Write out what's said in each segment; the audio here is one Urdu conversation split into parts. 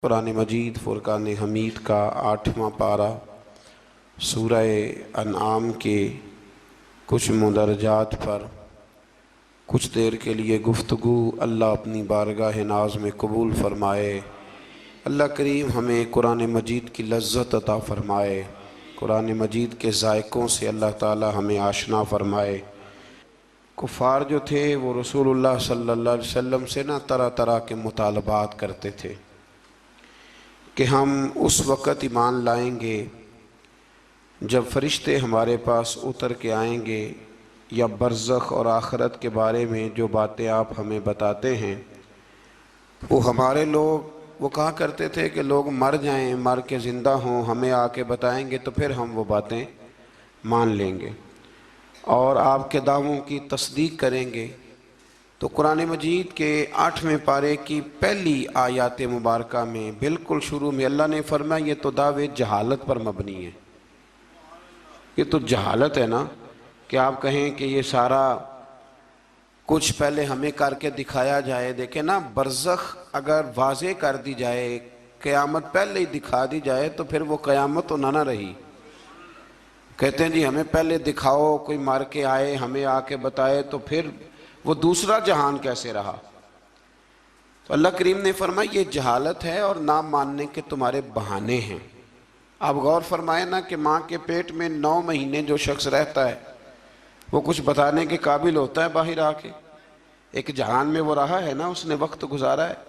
قرآن مجید فرقان حمید کا 8واں پارہ سورہ انعام کے کچھ مندرجات پر کچھ دیر کے لیے گفتگو اللہ اپنی بارگاہ ناز میں قبول فرمائے۔ اللہ کریم ہمیں قرآن مجید کی لذت عطا فرمائے، قرآن مجید کے ذائقوں سے اللہ تعالی ہمیں آشنا فرمائے۔ کفار جو تھے وہ رسول اللہ صلی اللہ علیہ وسلم سے طرح طرح کے مطالبات کرتے تھے کہ ہم اس وقت ایمان لائیں گے جب فرشتے ہمارے پاس اتر کے آئیں گے، یا برزخ اور آخرت کے بارے میں جو باتیں آپ ہمیں بتاتے ہیں وہ ہمارے لوگ وہ کہا کرتے تھے کہ لوگ مر جائیں، مر کے زندہ ہوں، ہمیں آ کے بتائیں گے تو پھر ہم وہ باتیں مان لیں گے اور آپ کے دعووں کی تصدیق کریں گے۔ تو قرآن مجید کے 8ویں پارے کی پہلی آیات مبارکہ میں بالکل شروع میں اللہ نے فرمایا یہ تو دعوے جہالت پر مبنی ہے۔ یہ تو جہالت ہے نا کہ آپ کہیں کہ یہ سارا کچھ پہلے ہمیں کر کے دکھایا جائے۔ دیکھیں نا، برزخ اگر واضح کر دی جائے، قیامت پہلے ہی دکھا دی جائے تو پھر وہ قیامت تو نہ رہی۔ کہتے ہیں جی ہمیں پہلے دکھاؤ، کوئی مار کے آئے ہمیں آ کے بتائے تو پھر وہ دوسرا جہان کیسے رہا؟ تو اللہ کریم نے فرمایا یہ جہالت ہے اور نہ ماننے کے تمہارے بہانے ہیں۔ آپ غور فرمائیں نا کہ ماں کے پیٹ میں 9 مہینے جو شخص رہتا ہے وہ کچھ بتانے کے قابل ہوتا ہے باہر آ کے؟ ایک جہان میں وہ رہا ہے نا، اس نے وقت گزارا ہے۔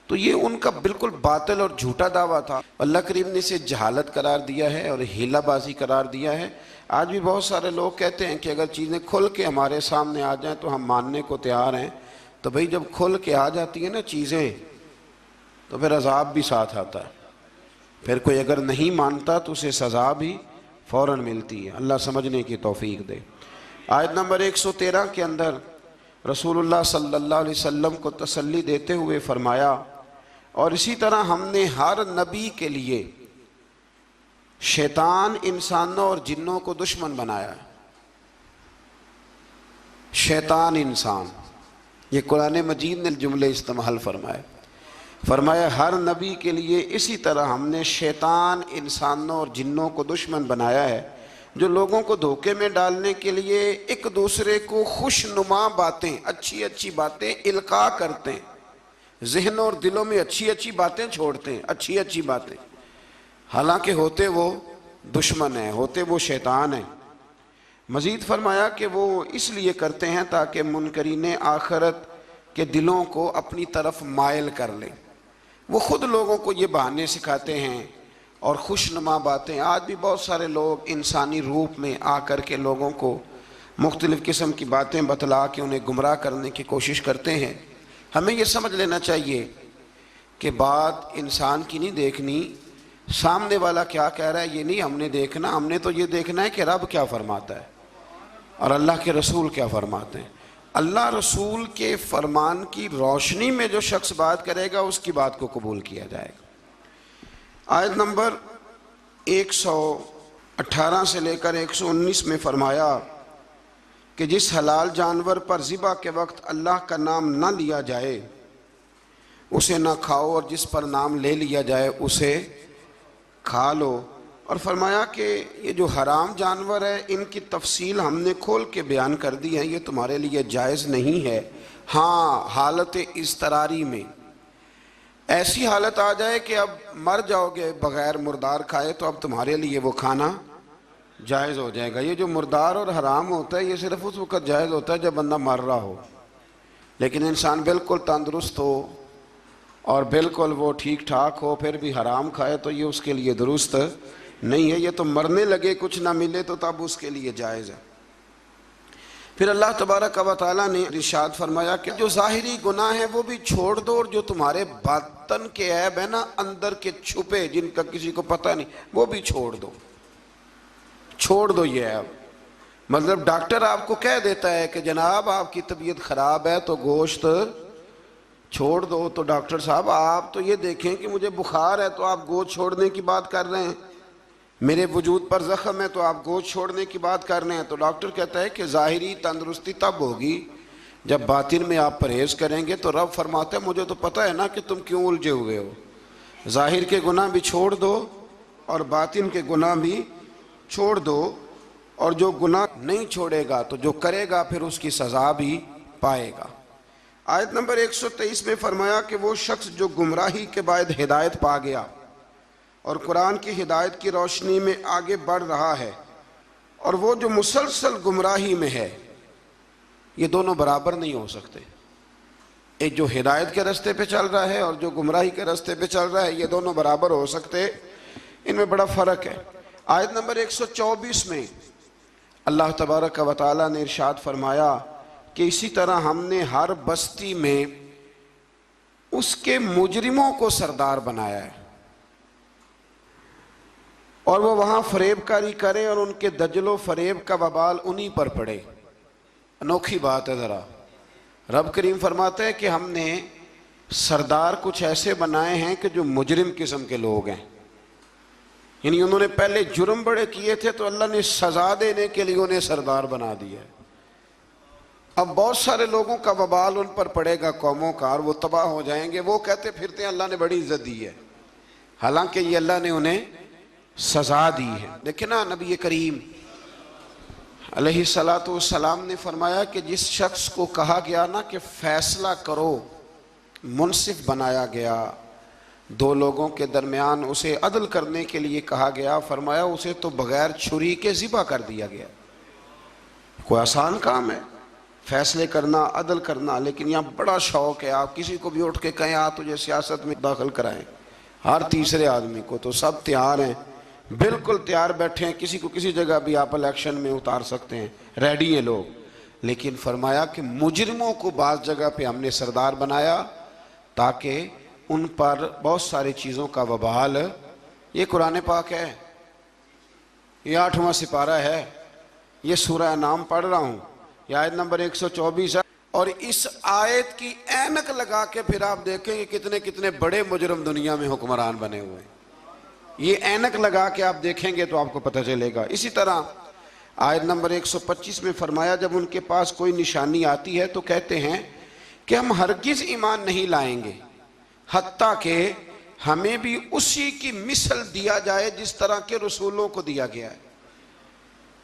تو یہ ان کا بالکل باطل اور جھوٹا دعویٰ تھا۔ اللہ کریم نے اسے جہالت قرار دیا ہے اور ہیلہ بازی قرار دیا ہے۔ آج بھی بہت سارے لوگ کہتے ہیں کہ اگر چیزیں کھل کے ہمارے سامنے آ جائیں تو ہم ماننے کو تیار ہیں۔ تو بھئی جب کھل کے آ جاتی ہیں نا چیزیں تو پھر عذاب بھی ساتھ آتا ہے، پھر کوئی اگر نہیں مانتا تو اسے سزا بھی فوراً ملتی ہے۔ اللہ سمجھنے کی توفیق دے۔ آیت نمبر 113 کے اندر رسول اللہ صلی اللہ علیہ وسلم کو تسلی دیتے ہوئے فرمایا، اور اسی طرح ہم نے ہر نبی کے لیے شیطان انسانوں اور جنوں کو دشمن بنایا ہے۔ شیطان انسان، یہ قرآن مجید نے جملے استعمال فرمایا ہر نبی کے لیے اسی طرح ہم نے شیطان انسانوں اور جنوں کو دشمن بنایا ہے، جو لوگوں کو دھوکے میں ڈالنے کے لیے ایک دوسرے کو خوشنما باتیں، اچھی اچھی باتیں القاء کرتے ہیں، ذہنوں اور دلوں میں اچھی اچھی باتیں چھوڑتے ہیں، اچھی اچھی باتیں، حالانکہ ہوتے وہ دشمن ہیں، ہوتے وہ شیطان ہیں۔ مزید فرمایا کہ وہ اس لیے کرتے ہیں تاکہ منکرین آخرت کے دلوں کو اپنی طرف مائل کر لیں۔ وہ خود لوگوں کو یہ بہانے سکھاتے ہیں اور خوشنما باتیں۔ آج بھی بہت سارے لوگ انسانی روپ میں آ کر کے لوگوں کو مختلف قسم کی باتیں بتلا کے انہیں گمراہ کرنے کی کوشش کرتے ہیں۔ ہمیں یہ سمجھ لینا چاہیے کہ بات انسان کی نہیں دیکھنی، سامنے والا کیا کہہ رہا ہے یہ نہیں ہم نے دیکھنا، ہم نے تو یہ دیکھنا ہے کہ رب کیا فرماتا ہے اور اللہ کے رسول کیا فرماتے ہیں۔ اللہ رسول کے فرمان کی روشنی میں جو شخص بات کرے گا اس کی بات کو قبول کیا جائے گا۔ آیت نمبر 118 سے لے کر 119 میں فرمایا کہ جس حلال جانور پر ذبح کے وقت اللہ کا نام نہ لیا جائے اسے نہ کھاؤ، اور جس پر نام لے لیا جائے اسے کھا لو۔ اور فرمایا کہ یہ جو حرام جانور ہے ان کی تفصیل ہم نے کھول کے بیان کر دی ہے، یہ تمہارے لیے جائز نہیں ہے۔ ہاں، حالت اضطراری میں ایسی حالت آ جائے کہ اب مر جاؤ گے بغیر مردار کھائے تو اب تمہارے لیے وہ کھانا جائز ہو جائے گا۔ یہ جو مردار اور حرام ہوتا ہے یہ صرف اس وقت جائز ہوتا ہے جب بندہ مر رہا ہو، لیکن انسان بالکل تندرست ہو اور بالکل وہ ٹھیک ٹھاک ہو پھر بھی حرام کھائے تو یہ اس کے لیے درست نہیں ہے۔ یہ تو مرنے لگے کچھ نہ ملے تو تب اس کے لیے جائز ہے۔ پھر اللہ تبارک و تعالیٰ نے ارشاد فرمایا کہ جو ظاہری گناہ ہیں وہ بھی چھوڑ دو، اور جو تمہارے باطن کے عیب ہیں نا، اندر کے چھپے جن کا کسی کو پتہ نہیں، وہ بھی چھوڑ دو۔ چھوڑ دو یہ عیب، مطلب ڈاکٹر آپ کو کہہ دیتا ہے کہ جناب آپ کی طبیعت خراب ہے تو گوشت چھوڑ دو، تو ڈاکٹر صاحب آپ تو یہ دیکھیں کہ مجھے بخار ہے تو آپ گوشت چھوڑنے کی بات کر رہے ہیں، میرے وجود پر زخم ہے تو آپ گوشت چھوڑنے کی بات کر رہے ہیں۔ تو ڈاکٹر کہتا ہے کہ ظاہری تندرستی تب ہوگی جب باطن میں آپ پرہیز کریں گے۔ تو رب فرماتا ہے مجھے تو پتہ ہے نا کہ تم کیوں الجھے ہوئے ہو، ظاہر کے گناہ بھی چھوڑ دو اور باطن کے گناہ بھی چھوڑ دو، اور جو گناہ نہیں چھوڑے گا تو جو کرے گا پھر اس کی سزا بھی پائے گا۔ آیت نمبر 123 میں فرمایا کہ وہ شخص جو گمراہی کے بعد ہدایت پا گیا اور قرآن کی ہدایت کی روشنی میں آگے بڑھ رہا ہے، اور وہ جو مسلسل گمراہی میں ہے، یہ دونوں برابر نہیں ہو سکتے۔ ایک جو ہدایت کے راستے پہ چل رہا ہے اور جو گمراہی کے راستے پہ چل رہا ہے، یہ دونوں برابر ہو سکتے، ان میں بڑا فرق ہے۔ آیت نمبر 124 میں اللہ تبارک و تعالیٰ نے ارشاد فرمایا کہ اسی طرح ہم نے ہر بستی میں اس کے مجرموں کو سردار بنایا ہے، اور وہ وہاں فریب کاری کریں اور ان کے دجل و فریب کا وبال انہی پر پڑے۔ انوکھی بات ہے ذرا۔ رب کریم فرماتے ہیں کہ ہم نے سردار کچھ ایسے بنائے ہیں کہ جو مجرم قسم کے لوگ ہیں، یعنی انہوں نے پہلے جرم بڑے کیے تھے تو اللہ نے سزا دینے کے لیے انہیں سردار بنا دیا ہے۔ اب بہت سارے لوگوں کا وبال ان پر پڑے گا، قوموں کا، اور وہ تباہ ہو جائیں گے۔ وہ کہتے پھرتے ہیں اللہ نے بڑی عزت دی ہے، حالانکہ یہ اللہ نے انہیں سزا دی ہے۔ دیکھیں نا، نبی کریم علیہ السلام نے فرمایا کہ جس شخص کو کہا گیا نا کہ فیصلہ کرو، منصف بنایا گیا، دو لوگوں کے درمیان اسے عدل کرنے کے لیے کہا گیا، فرمایا اسے تو بغیر چھری کے ذبح کر دیا گیا۔ کوئی آسان کام ہے فیصلے کرنا، عدل کرنا، لیکن یہاں بڑا شوق ہے، آپ کسی کو بھی اٹھ کے کہیں تجھے سیاست میں داخل کرائیں، ہر تیسرے آدمی کو، تو سب تیار ہیں، بالکل تیار بیٹھے ہیں، کسی کو کسی جگہ بھی آپ الیکشن میں اتار سکتے ہیں، ریڈی ہیں لوگ۔ لیکن فرمایا کہ مجرموں کو بعض جگہ پہ ہم نے سردار بنایا تاکہ ان پر بہت ساری چیزوں کا وبال۔ یہ قرآن پاک ہے، یہ 8واں سپارہ ہے، یہ سورہ انعام پڑھ رہا ہوں، یہ آیت نمبر 124 ہے، اور اس آیت کی اینک لگا کے پھر آپ دیکھیں کہ کتنے کتنے بڑے مجرم دنیا میں حکمران بنے ہوئے ہیں۔ یہ اینک لگا کے آپ دیکھیں گے تو آپ کو پتہ چلے گا۔ اسی طرح آیت نمبر 125 میں فرمایا جب ان کے پاس کوئی نشانی آتی ہے تو کہتے ہیں کہ ہم ہرگز ایمان نہیں لائیں گے حتیٰ کہ ہمیں بھی اسی کی مثل دیا جائے جس طرح کے رسولوں کو دیا گیا ہے۔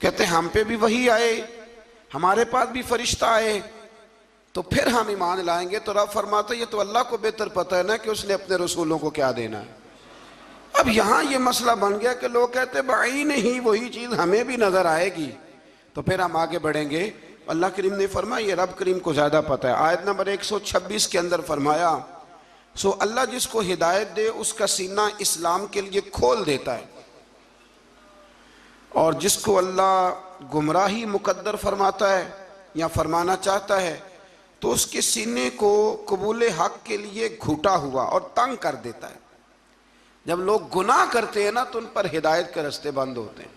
کہتے ہیں ہم پہ بھی وحی آئے، ہمارے پاس بھی فرشتہ آئے تو پھر ہم ایمان لائیں گے۔ تو رب فرماتا ہے یہ تو اللہ کو بہتر پتہ ہے نا کہ اس نے اپنے رسولوں کو کیا دینا ہے۔ اب یہاں یہ مسئلہ بن گیا کہ لوگ کہتے ہیں بعین ہی وہی چیز ہمیں بھی نظر آئے گی تو پھر ہم آگے بڑھیں گے۔ اللہ کریم نے فرمایا یہ رب کریم کو زیادہ پتہ ہے۔ آیت نمبر 126 کے اندر فرمایا سو اللہ جس کو ہدایت دے اس کا سینہ اسلام کے لیے کھول دیتا ہے، اور جس کو اللہ گمراہی مقدر فرماتا ہے یا فرمانا چاہتا ہے تو اس کے سینے کو قبول حق کے لیے گھٹا ہوا اور تنگ کر دیتا ہے۔ جب لوگ گناہ کرتے ہیں نا تو ان پر ہدایت کے راستے بند ہوتے ہیں۔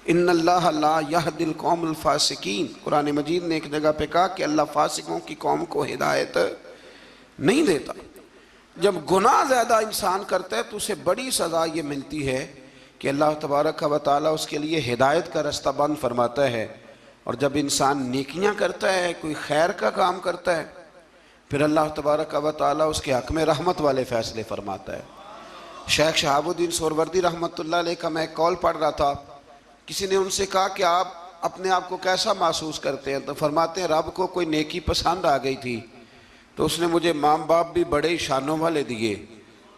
ان اللہ لا یہدی القوم الفاسقین، قرآن مجید نے ایک جگہ پہ کہا کہ اللہ فاسقوں کی قوم کو ہدایت نہیں دیتا۔ جب گناہ زیادہ انسان کرتا ہے تو اسے بڑی سزا یہ ملتی ہے کہ اللہ تبارک و تعالیٰ اس کے لیے ہدایت کا راستہ بند فرماتا ہے، اور جب انسان نیکیاں کرتا ہے، کوئی خیر کا کام کرتا ہے، پھر اللہ تبارک و تعالیٰ اس کے حق میں رحمت والے فیصلے فرماتا ہے۔ شیخ شہاب الدین سہروردی رحمۃ اللہ علیہ کا میں ایک کال پڑھ رہا تھا، کسی نے ان سے کہا کہ آپ اپنے آپ کو کیسا محسوس کرتے ہیں؟ تو فرماتے ہیں رب کو کوئی نیکی پسند آ گئی تھی تو اس نے مجھے ماں باپ بھی بڑے شانوں والے دیے،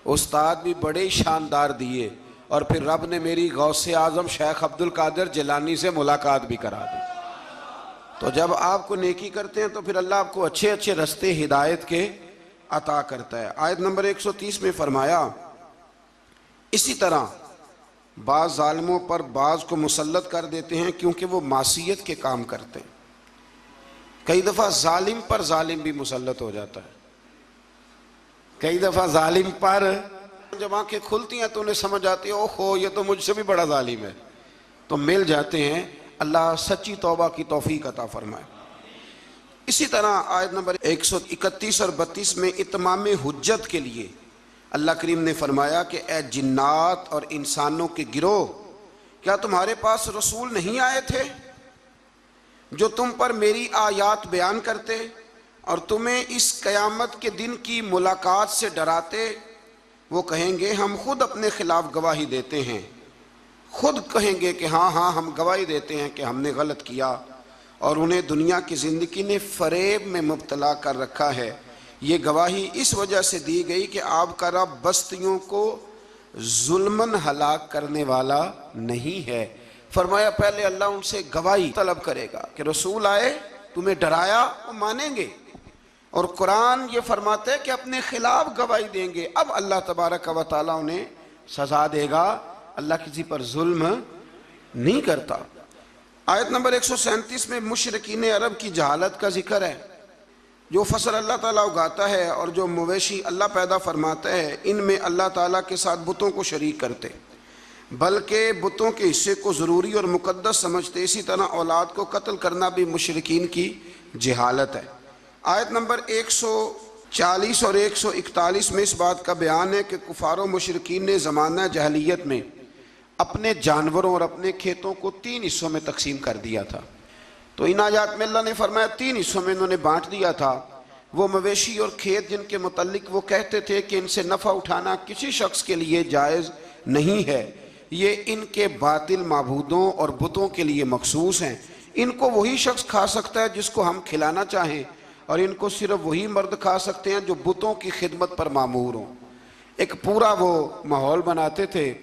استاد بھی بڑے شاندار دیے، اور پھر رب نے میری غوث اعظم شیخ عبد القادر جیلانی سے ملاقات بھی کرا دی۔ تو جب آپ کو نیکی کرتے ہیں تو پھر اللہ آپ کو اچھے اچھے رستے ہدایت کے عطا کرتا ہے۔ آیت نمبر 130 میں فرمایا اسی طرح بعض ظالموں پر بعض کو مسلط کر دیتے ہیں کیونکہ وہ معصیت کے کام کرتے ہیں۔ کئی دفعہ ظالم پر ظالم بھی مسلط ہو جاتا ہے، کئی دفعہ ظالم پر جب آنکھیں کھلتی ہیں تو انہیں سمجھ آتی ہے اوہو یہ تو مجھ سے بھی بڑا ظالم ہے، تو مل جاتے ہیں۔ اللہ سچی توبہ کی توفیق عطا فرمائے۔ اسی طرح آیت نمبر 131 اور 32 میں اتمام حجت کے لیے اللہ کریم نے فرمایا کہ اے جنات اور انسانوں کے گروہ، کیا تمہارے پاس رسول نہیں آئے تھے جو تم پر میری آیات بیان کرتے اور تمہیں اس قیامت کے دن کی ملاقات سے ڈراتے وہ کہیں گے ہم خود اپنے خلاف گواہی دیتے ہیں، خود کہیں گے کہ ہاں ہاں ہم گواہی دیتے ہیں کہ ہم نے غلط کیا، اور انہیں دنیا کی زندگی نے فریب میں مبتلا کر رکھا ہے۔ یہ گواہی اس وجہ سے دی گئی کہ آپ کا رب بستیوں کو ظلماً ہلاک کرنے والا نہیں ہے۔ فرمایا پہلے اللہ ان سے گواہی طلب کرے گا کہ رسول آئے، تمہیں ڈرایا، وہ مانیں گے، اور قرآن یہ فرماتا ہے کہ اپنے خلاف گواہی دیں گے۔ اب اللہ تبارک و تعالیٰ انہیں سزا دے گا، اللہ کسی پر ظلم نہیں کرتا۔ آیت نمبر 137 میں مشرکین عرب کی جہالت کا ذکر ہے۔ جو فصل اللہ تعالیٰ اگاتا ہے اور جو مویشی اللہ پیدا فرماتا ہے، ان میں اللہ تعالیٰ کے ساتھ بتوں کو شریک کرتے، بلکہ بتوں کے حصے کو ضروری اور مقدس سمجھتے۔ اسی طرح اولاد کو قتل کرنا بھی مشرکین کی جہالت ہے۔ آیت نمبر 140 اور 141 میں اس بات کا بیان ہے کہ کفار و مشرکین نے زمانہ جاہلیت میں اپنے جانوروں اور اپنے کھیتوں کو 3 حصوں میں تقسیم کر دیا تھا۔ تو ان آیات میں اللہ نے فرمایا 3 حصوں میں انہوں نے بانٹ دیا تھا۔ وہ مویشی اور کھیت جن کے متعلق وہ کہتے تھے کہ ان سے نفع اٹھانا کسی شخص کے لیے جائز نہیں ہے، یہ ان کے باطل معبودوں اور بتوں کے لیے مخصوص ہیں، ان کو وہی شخص کھا سکتا ہے جس کو ہم کھلانا چاہیں، اور ان کو صرف وہی مرد کھا سکتے ہیں جو بتوں کی خدمت پر مامور ہوں۔ ایک پورا وہ ماحول بناتے تھے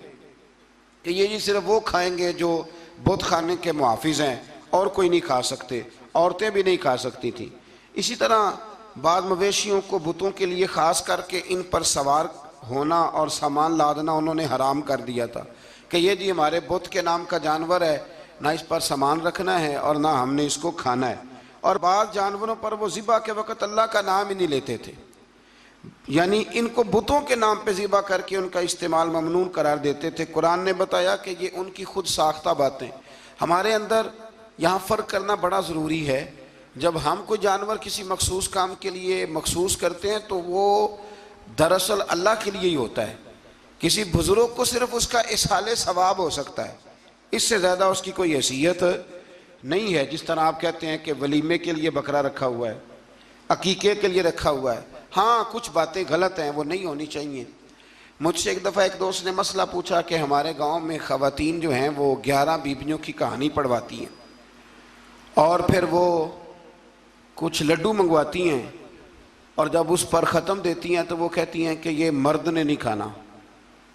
کہ یہ جی صرف وہ کھائیں گے جو بت خانے کے محافظ ہیں، اور کوئی نہیں کھا سکتے، عورتیں بھی نہیں کھا سکتی تھیں۔ اسی طرح بعض مویشیوں کو بتوں کے لیے خاص کر کے ان پر سوار ہونا اور سامان لادنا انہوں نے حرام کر دیا تھا کہ یہ جی ہمارے بت کے نام کا جانور ہے، نہ اس پر سامان رکھنا ہے اور نہ ہم نے اس کو کھانا ہے۔ اور بعض جانوروں پر وہ ذبح کے وقت اللہ کا نام ہی نہیں لیتے تھے، یعنی ان کو بتوں کے نام پہ ذبح کر کے ان کا استعمال ممنوع قرار دیتے تھے۔ قرآن نے بتایا کہ یہ ان کی خود ساختہ باتیں۔ ہمارے اندر یہاں فرق کرنا بڑا ضروری ہے۔ جب ہم کوئی جانور کسی مخصوص کام کے لیے مخصوص کرتے ہیں تو وہ دراصل اللہ کے لیے ہی ہوتا ہے۔ کسی بزرگ کو صرف اس کا اصحال ثواب ہو سکتا ہے، اس سے زیادہ اس کی کوئی حیثیت نہیں ہے۔ جس طرح آپ کہتے ہیں کہ ولیمے کے لیے بکرا رکھا ہوا ہے، عقیقے کے لیے رکھا ہوا ہے، ہاں کچھ باتیں غلط ہیں، وہ نہیں ہونی چاہیے۔ مجھ سے ایک دفعہ ایک دوست نے مسئلہ پوچھا کہ ہمارے گاؤں میں خواتین جو ہیں وہ 11 بیویوں کی کہانی پڑھواتی ہیں، اور پھر وہ کچھ لڈو منگواتی ہیں، اور جب اس پر ختم دیتی ہیں تو وہ کہتی ہیں کہ یہ مرد نے نہیں کھانا۔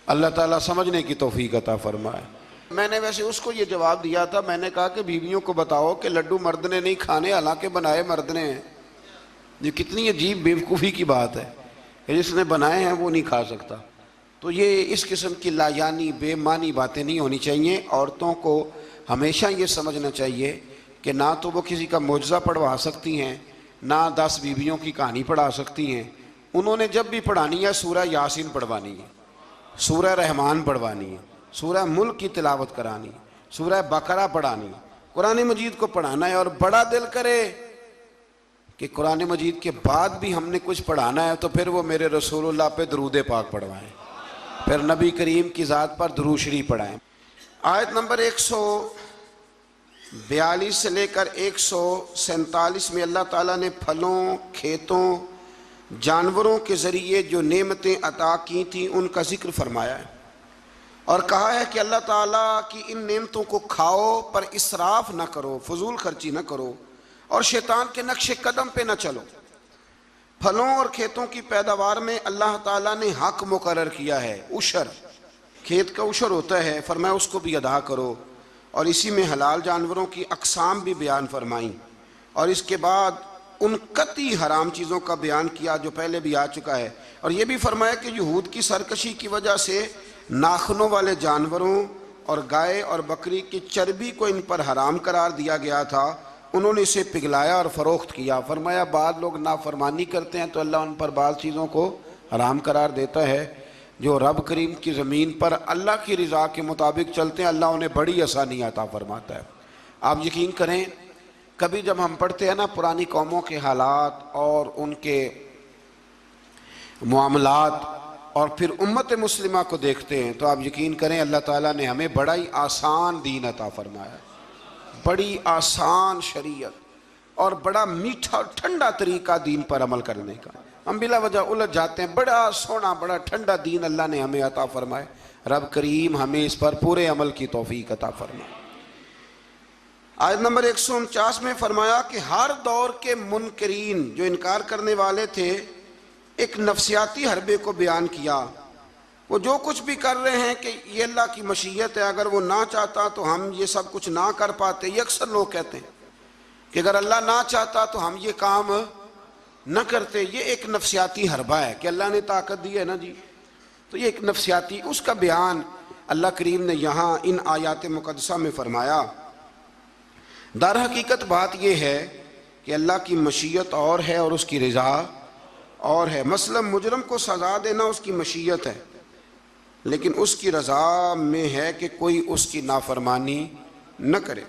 اللہ تعالیٰ سمجھنے کی توفیق عطا فرمائے۔ میں نے ویسے اس کو یہ جواب دیا تھا، میں نے کہا کہ بیویوں کو بتاؤ کہ لڈو مرد نے نہیں کھانے، حالانکہ بنائے مرد نے ہیں۔ یہ کتنی عجیب بیوقوفی کی بات ہے کہ جس نے بنائے ہیں وہ نہیں کھا سکتا۔ تو یہ اس قسم کی لایانی بے معنی باتیں نہیں ہونی چاہیے۔ عورتوں کو ہمیشہ یہ سمجھنا چاہیے کہ نہ تو وہ کسی کا معجزہ پڑھوا سکتی ہیں، نہ 10 بیویوں کی کہانی پڑھا سکتی ہیں۔ انہوں نے جب بھی پڑھانی ہے سورہ یاسین پڑھوانی ہے، سورہ رحمان پڑھوانی ہے، سورہ ملک کی تلاوت کرانی ہے، سورہ بقرہ پڑھانی ہے، قرآن مجید کو پڑھانا ہے۔ اور بڑا دل کرے کہ قرآن مجید کے بعد بھی ہم نے کچھ پڑھانا ہے تو پھر وہ میرے رسول اللہ پہ درود پاک پڑھوائیں، پھر نبی کریم کی ذات پر درود شریف پڑھائیں۔ آیت نمبر 142 سے لے کر 147 میں اللہ تعالیٰ نے پھلوں، کھیتوں، جانوروں کے ذریعے جو نعمتیں عطا کی تھیں ان کا ذکر فرمایا ہے، اور کہا ہے کہ اللہ تعالیٰ کی ان نعمتوں کو کھاؤ پر اسراف نہ کرو، فضول خرچی نہ کرو، اور شیطان کے نقش قدم پہ نہ چلو۔ پھلوں اور کھیتوں کی پیداوار میں اللہ تعالیٰ نے حق مقرر کیا ہے، عشر، کھیت کا عشر ہوتا ہے، فرمایا اس کو بھی ادا کرو، اور اسی میں حلال جانوروں کی اقسام بھی بیان فرمائیں، اور اس کے بعد ان قطعی حرام چیزوں کا بیان کیا جو پہلے بھی آ چکا ہے۔ اور یہ بھی فرمایا کہ یہود کی سرکشی کی وجہ سے ناخنوں والے جانوروں اور گائے اور بکری کی چربی کو ان پر حرام قرار دیا گیا تھا، انہوں نے اسے پگھلایا اور فروخت کیا۔ فرمایا بعض لوگ نافرمانی کرتے ہیں تو اللہ ان پر بعض چیزوں کو حرام قرار دیتا ہے۔ جو رب کریم کی زمین پر اللہ کی رضا کے مطابق چلتے ہیں، اللہ انہیں بڑی آسانی عطا فرماتا ہے۔ آپ یقین کریں، کبھی جب ہم پڑھتے ہیں نا پرانی قوموں کے حالات اور ان کے معاملات اور پھر امت مسلمہ کو دیکھتے ہیں، تو آپ یقین کریں اللہ تعالیٰ نے ہمیں بڑا ہی آسان دین عطا فرمایا، بڑی آسان شریعت اور بڑا میٹھا اور ٹھنڈا طریقہ دین پر عمل کرنے کا۔ ہم بلا وجہ الجھ جاتے ہیں۔ بڑا سونا بڑا ٹھنڈا دین اللہ نے ہمیں عطا فرمائے، رب کریم ہمیں اس پر پورے عمل کی توفیق عطا فرمائے۔ آیت نمبر 149 میں فرمایا کہ ہر دور کے منکرین جو انکار کرنے والے تھے ایک نفسیاتی حربے کو بیان کیا۔ وہ جو کچھ بھی کر رہے ہیں کہ یہ اللہ کی مشیت ہے، اگر وہ نہ چاہتا تو ہم یہ سب کچھ نہ کر پاتے۔ یہ اکثر لوگ کہتے ہیں کہ اگر اللہ نہ چاہتا تو ہم یہ کام نہ کرتے۔ یہ ایک نفسیاتی حربہ ہے کہ اللہ نے طاقت دی ہے نا جی، تو یہ ایک نفسیاتی، اس کا بیان اللہ کریم نے یہاں ان آیات مقدسہ میں فرمایا۔ در حقیقت بات یہ ہے کہ اللہ کی مشیت اور ہے اور اس کی رضا اور ہے۔ مثلا مجرم کو سزا دینا اس کی مشیت ہے، لیکن اس کی رضا میں ہے کہ کوئی اس کی نافرمانی نہ کرے۔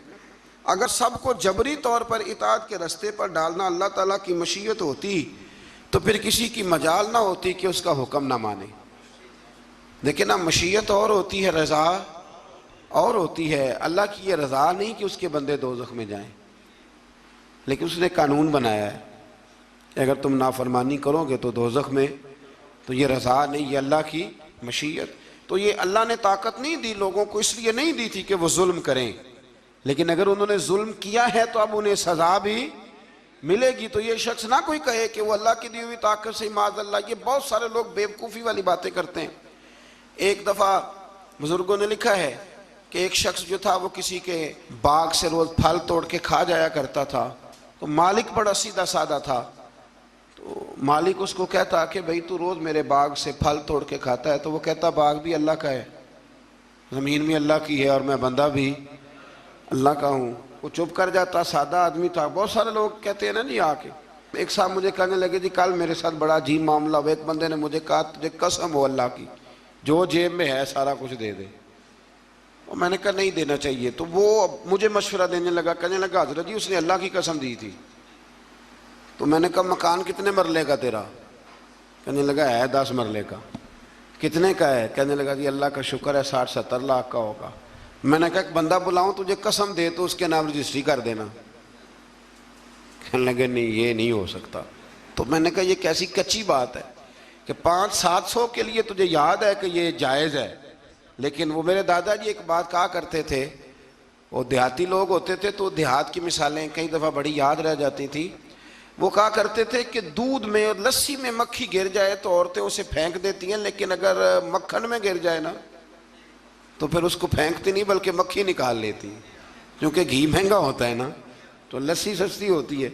اگر سب کو جبری طور پر اطاعت کے رستے پر ڈالنا اللہ تعالیٰ کی مشیت ہوتی تو پھر کسی کی مجال نہ ہوتی کہ اس کا حکم نہ مانے۔ لیکن نا مشیت اور ہوتی ہے، رضا اور ہوتی ہے۔ اللہ کی یہ رضا نہیں کہ اس کے بندے دوزخ میں جائیں، لیکن اس نے قانون بنایا ہے کہ اگر تم نافرمانی کرو گے تو دوزخ میں، تو یہ رضا نہیں، یہ اللہ کی مشیت۔ تو یہ اللہ نے طاقت نہیں دی لوگوں کو، اس لیے نہیں دی تھی کہ وہ ظلم کریں، لیکن اگر انہوں نے ظلم کیا ہے تو اب انہیں سزا بھی ملے گی۔ تو یہ شخص نہ کوئی کہے کہ وہ اللہ کی دی ہوئی طاقت سے معاذ اللہ، یہ بہت سارے لوگ بیوقوفی والی باتیں کرتے ہیں۔ ایک دفعہ بزرگوں نے لکھا ہے کہ ایک شخص جو تھا وہ کسی کے باغ سے روز پھل توڑ کے کھا جایا کرتا تھا، تو مالک بڑا سیدھا سادہ تھا، تو مالک اس کو کہتا کہ بھئی تو روز میرے باغ سے پھل توڑ کے کھاتا ہے، تو وہ کہتا باغ بھی اللہ کا ہے، زمین بھی اللہ کی ہے، اور میں بندہ بھی اللہ کا ہوں۔ وہ چپ کر جاتا، سادہ آدمی تھا۔ بہت سارے لوگ کہتے ہیں نا جی آ کے، ایک صاحب مجھے کہنے لگے جی کل میرے ساتھ بڑا عجیب معاملہ ہوا، ایک بندے نے مجھے کہا تجھے قسم ہو اللہ کی جو جیب میں ہے سارا کچھ دے دے، اور میں نے کہا نہیں دینا چاہیے۔ تو وہ مجھے مشورہ دینے لگا، کہنے لگا حضرت جی اس نے اللہ کی قسم دی تھی۔ تو میں نے کہا مکان کتنے مرلے کا تیرا؟ کہنے لگا ہے 10 مرلے کا۔ کتنے کا ہے؟ کہنے لگا جی اللہ کا شکر ہے 60-70 لاکھ کا ہوگا۔ میں نے کہا ایک بندہ بلاؤں تجھے قسم دے تو اس کے نام رجسٹری کر دینا۔ کہنے لگے نہیں یہ نہیں ہو سکتا۔ تو میں نے کہا یہ کیسی کچی بات ہے کہ 500-700 کے لیے تجھے یاد ہے کہ یہ جائز ہے، لیکن وہ میرے دادا جی ایک بات کہا کرتے تھے، وہ دیہاتی لوگ ہوتے تھے تو دیہات کی مثالیں کئی دفعہ بڑی یاد رہ جاتی تھی۔ وہ کہا کرتے تھے کہ دودھ میں اور لسی میں مکھی گر جائے تو عورتیں اسے پھینک دیتی ہیں، لیکن اگر مکھن میں گر جائے نا تو پھر اس کو پھینکتی نہیں بلکہ مکھی نکال لیتی، کیونکہ گھی مہنگا ہوتا ہے نا تو لسی سستی ہوتی ہے۔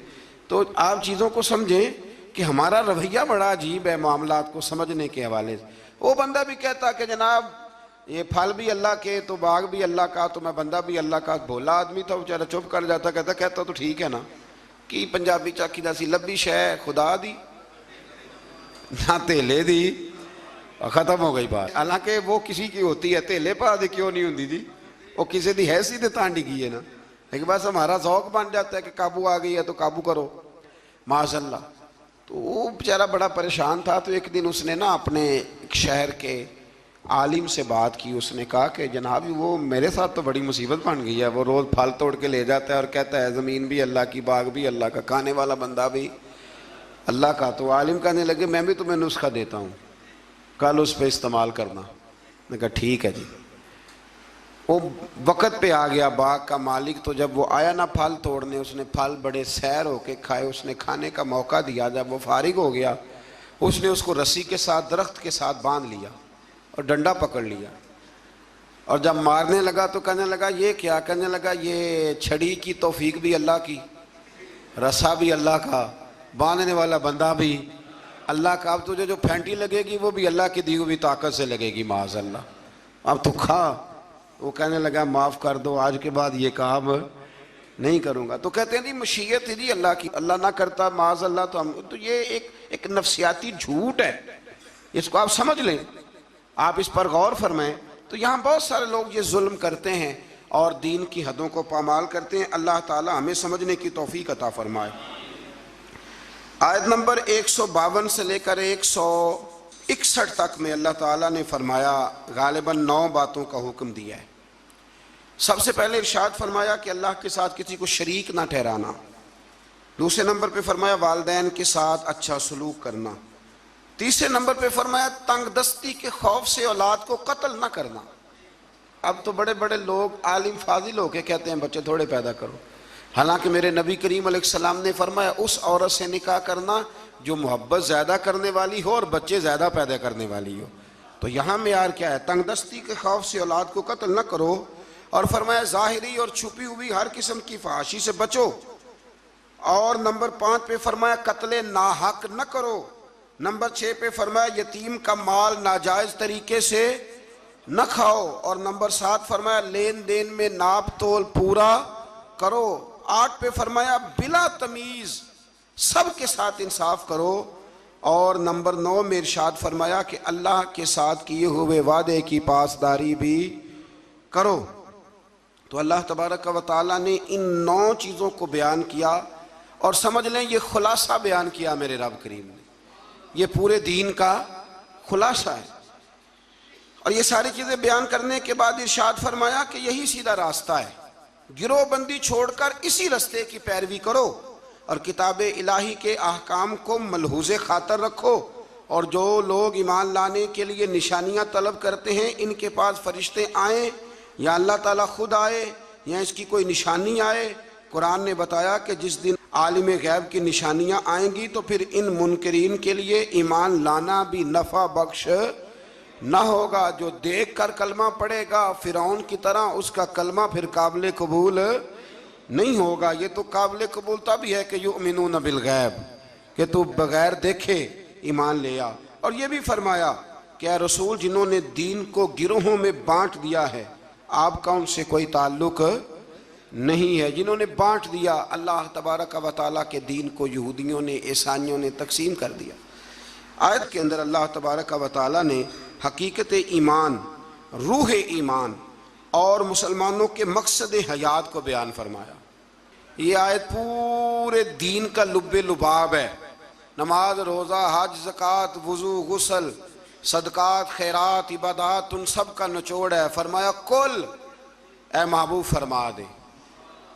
تو آپ چیزوں کو سمجھیں کہ ہمارا رویہ بڑا عجیب ہے معاملات کو سمجھنے کے حوالے سے۔ وہ بندہ بھی کہتا کہ جناب یہ پھل بھی اللہ کے تو باغ بھی اللہ کا تو میں بندہ بھی اللہ کا۔ بھولا آدمی تھا بیچارہ، چپ کر جاتا، کہتا تو ٹھیک ہے نا، کی پنجابی چاکی دا سی لبی شے خدا دی نہ تیلے دی، ختم ہو گئی بات۔ حالانکہ وہ کسی کی ہوتی ہے، تیلے پا دے کیوں نہیں ہوندی جی، وہ کسی دی حیثیت تانڈی کی ہے نا، لیکن بس ہمارا ذوق بن جاتا ہے کہ قابو آ گئی ہے تو قابو کرو معاذ اللہ۔ تو وہ بیچارہ بڑا پریشان تھا، تو ایک دن اس نے نا اپنے ایک شہر کے عالم سے بات کی۔ اس نے کہا کہ جناب وہ میرے ساتھ تو بڑی مصیبت بن گئی ہے، وہ روز پھل توڑ کے لے جاتا ہے اور کہتا ہے زمین بھی اللہ کی، باغ بھی اللہ کا، کھانے والا بندہ بھی اللہ کا۔ تو عالم کہنے لگے میں بھی تمہیں نسخہ دیتا ہوں، کل اس پہ استعمال کرنا۔ میں کہا ٹھیک ہے جی۔ وہ وقت پہ آ گیا باغ کا مالک، تو جب وہ آیا نا پھل توڑنے، اس نے پھل بڑے سیر ہو کے کھائے، اس نے کھانے کا موقع دیا۔ جب وہ فارغ ہو گیا اس نے اس کو رسی کے ساتھ درخت کے ساتھ باندھ لیا اور ڈنڈا پکڑ لیا، اور جب مارنے لگا تو کہنے لگا یہ کیا؟ کہنے لگا یہ چھڑی کی توفیق بھی اللہ کی، رسا بھی اللہ کا، باندھنے والا بندہ بھی اللہ کا، اب تجھے جو پھینٹی لگے گی وہ بھی اللہ کی دی ہوئی طاقت سے لگے گی معاذ اللہ، اب تو کھا۔ وہ کہنے لگا معاف کر دو، آج کے بعد یہ کام نہیں کروں گا۔ تو کہتے ہیں جی مشیت جی اللہ کی، اللہ نہ کرتا معاذ اللہ تو ہم، تو یہ ایک نفسیاتی جھوٹ ہے، اس کو آپ سمجھ لیں، آپ اس پر غور فرمائیں۔ تو یہاں بہت سارے لوگ یہ ظلم کرتے ہیں اور دین کی حدوں کو پامال کرتے ہیں۔ اللہ تعالی ہمیں سمجھنے کی توفیق عطا فرمائے۔ آیت نمبر 152 سے لے کر 161 تک میں اللہ تعالیٰ نے فرمایا، غالباً 9 باتوں کا حکم دیا ہے۔ سب سے پہلے ارشاد فرمایا کہ اللہ کے ساتھ کسی کو شریک نہ ٹھہرانا۔ دوسرے نمبر پہ فرمایا والدین کے ساتھ اچھا سلوک کرنا۔ تیسرے نمبر پہ فرمایا تنگ دستی کے خوف سے اولاد کو قتل نہ کرنا۔ اب تو بڑے بڑے لوگ عالم فاضل ہو کے کہتے ہیں بچے تھوڑے پیدا کرو، حالانکہ میرے نبی کریم علیہ السلام نے فرمایا اس عورت سے نکاح کرنا جو محبت زیادہ کرنے والی ہو اور بچے زیادہ پیدا کرنے والی ہو۔ تو یہاں معیار کیا ہے؟ تنگ دستی کے خوف سے اولاد کو قتل نہ کرو، اور فرمایا ظاہری اور چھپی ہوئی ہر قسم کی فحاشی سے بچو، اور نمبر 5 پہ فرمایا قتل ناحق نہ کرو، نمبر 6 پہ فرمایا یتیم کا مال ناجائز طریقے سے نہ کھاؤ، اور نمبر 7 فرمایا لین دین میں ناپ تول پورا کرو، 8 پہ فرمایا بلا تمیز سب کے ساتھ انصاف کرو، اور نمبر 9 میں ارشاد فرمایا کہ اللہ کے ساتھ کیے ہوئے وعدے کی پاسداری بھی کرو۔ تو اللہ تبارک و تعالیٰ نے ان 9 چیزوں کو بیان کیا، اور سمجھ لیں یہ خلاصہ بیان کیا میرے رب کریم نے، یہ پورے دین کا خلاصہ ہے۔ اور یہ ساری چیزیں بیان کرنے کے بعد ارشاد فرمایا کہ یہی سیدھا راستہ ہے، گروہ بندی چھوڑ کر اسی راستے کی پیروی کرو، اور کتاب الہی کے احکام کو ملحوظ خاطر رکھو، اور جو لوگ ایمان لانے کے لیے نشانیاں طلب کرتے ہیں ان کے پاس فرشتے آئیں یا اللہ تعالیٰ خود آئے یا اس کی کوئی نشانی آئے، قرآن نے بتایا کہ جس دن عالم غیب کی نشانیاں آئیں گی تو پھر ان منکرین کے لیے ایمان لانا بھی نفع بخش نہ ہوگا۔ جو دیکھ کر کلمہ پڑھے گا فرعون کی طرح، اس کا کلمہ پھر قابل قبول نہیں ہوگا۔ یہ تو قابل قبول تب ہی ہے کہ یؤمنون بالغیب، کہ تو بغیر دیکھے ایمان لے آ۔ اور یہ بھی فرمایا کہ اے رسول جنہوں نے دین کو گروہوں میں بانٹ دیا ہے آپ کا ان سے کوئی تعلق نہیں ہے، جنہوں نے بانٹ دیا اللہ تبارک و تعالیٰ کے دین کو، یہودیوں نے عیسائیوں نے تقسیم کر دیا۔ آیت کے اندر اللہ تبارک و تعالیٰ نے حقیقت ایمان، روح ایمان اور مسلمانوں کے مقصد حیات کو بیان فرمایا۔ یہ آیت پورے دین کا لب لباب ہے، نماز، روزہ، حج، زکوٰۃ، وضو، غسل، صدقات، خیرات، عبادات، ان سب کا نچوڑ ہے۔ فرمایا کل اے محبوب فرما دے،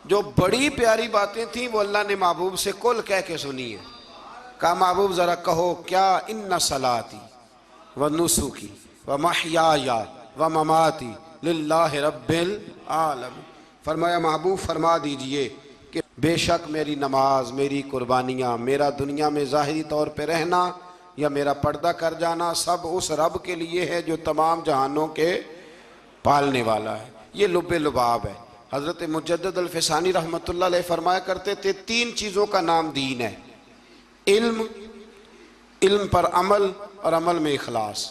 جو بڑی پیاری باتیں تھیں وہ اللہ نے محبوب سے کل کہہ کے سنی ہے۔ کہا محبوب ذرا کہو کیا، ان صلاتی و نسکی و محیای و مماتی للہ رب العالمین۔ فرمایا محبوب فرما دیجئے کہ بے شک میری نماز، میری قربانیاں، میرا دنیا میں ظاہری طور پہ رہنا یا میرا پردہ کر جانا سب اس رب کے لیے ہے جو تمام جہانوں کے پالنے والا ہے۔ یہ لب لباب ہے۔ حضرت مجدد الفسانی رحمۃ اللہ علیہ فرمایا کرتے تھے 3 چیزوں کا نام دین ہے، علم، علم پر عمل، اور عمل میں اخلاص،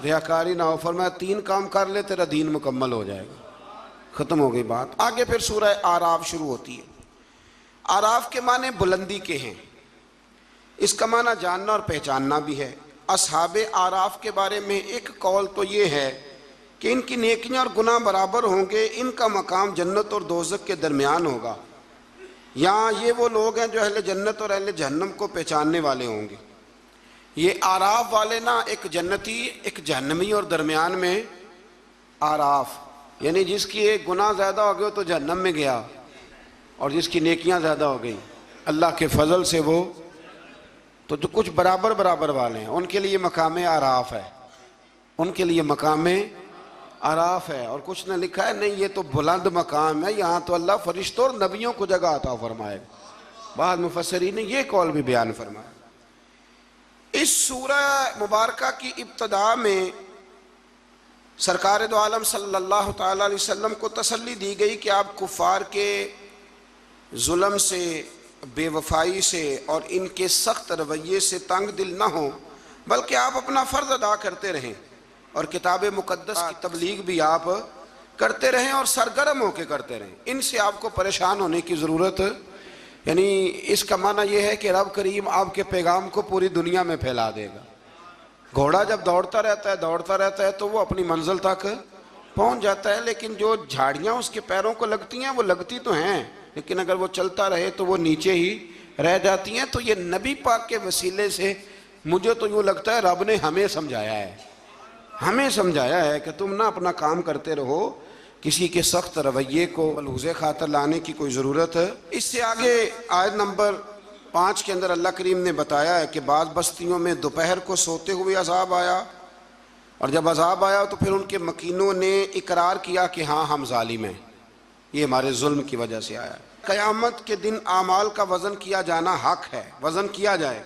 ریاکاری نہ ہو۔ فرمایا 3 کام کر لے تیرا دین مکمل ہو جائے گا۔ ختم ہو گئی بات۔ آگے پھر سورہ اعراف شروع ہوتی ہے۔ اعراف کے معنی بلندی کے ہیں، اس کا معنی جاننا اور پہچاننا بھی ہے۔ اصحاب اعراف کے بارے میں ایک قول تو یہ ہے کہ ان کی نیکیاں اور گناہ برابر ہوں گے، ان کا مقام جنت اور دوزخ کے درمیان ہوگا۔ یہاں یہ وہ لوگ ہیں جو اہل جنت اور اہل جہنم کو پہچاننے والے ہوں گے۔ یہ اعراف والے نا، ایک جنتی ایک جہنمی، اور درمیان میں اعراف، یعنی جس کی ایک گناہ زیادہ ہو گئے تو جہنم میں گیا، اور جس کی نیکیاں زیادہ ہو گئی اللہ کے فضل سے وہ تو جو کچھ برابر برابر والے ہیں ان کے لیے مقام اعراف ہے، ان کے لیے مقام اعراف ہے۔ اور کچھ نے لکھا ہے نہیں یہ تو بلند مقام ہے، یہاں تو اللہ فرشتوں اور نبیوں کو جگہ عطا فرمائے۔ بعض مفسرین نے یہ قول بھی بیان فرمایا۔ اس سورہ مبارکہ کی ابتدا میں سرکار دو عالم صلی اللہ تعالیٰ علیہ وسلم کو تسلی دی گئی کہ آپ کفار کے ظلم سے، بے وفائی سے اور ان کے سخت رویے سے تنگ دل نہ ہوں، بلکہ آپ اپنا فرض ادا کرتے رہیں اور کتاب مقدس کی تبلیغ بھی آپ کرتے رہیں اور سرگرم ہو کے کرتے رہیں۔ ان سے آپ کو پریشان ہونے کی ضرورت، یعنی اس کا معنی یہ ہے کہ رب کریم آپ کے پیغام کو پوری دنیا میں پھیلا دے گا۔ گھوڑا جب دوڑتا رہتا ہے تو وہ اپنی منزل تک پہنچ جاتا ہے، لیکن جو جھاڑیاں اس کے پیروں کو لگتی ہیں وہ لگتی تو ہیں، لیکن اگر وہ چلتا رہے تو وہ نیچے ہی رہ جاتی ہیں۔ تو یہ نبی پاک کے وسیلے سے مجھے تو یوں لگتا ہے رب نے ہمیں سمجھایا ہے کہ تم نہ اپنا کام کرتے رہو، کسی کے سخت رویے کو ملحوظ خاطر لانے کی کوئی ضرورت ہے۔ اس سے آگے آیت نمبر 5 کے اندر اللہ کریم نے بتایا ہے کہ بعض بستیوں میں دوپہر کو سوتے ہوئے عذاب آیا، اور جب عذاب آیا تو پھر ان کے مکینوں نے اقرار کیا کہ ہاں ہم ظالم ہیں، یہ ہمارے ظلم کی وجہ سے آیا۔ قیامت کے دن اعمال کا وزن کیا جانا حق ہے، وزن کیا جائے۔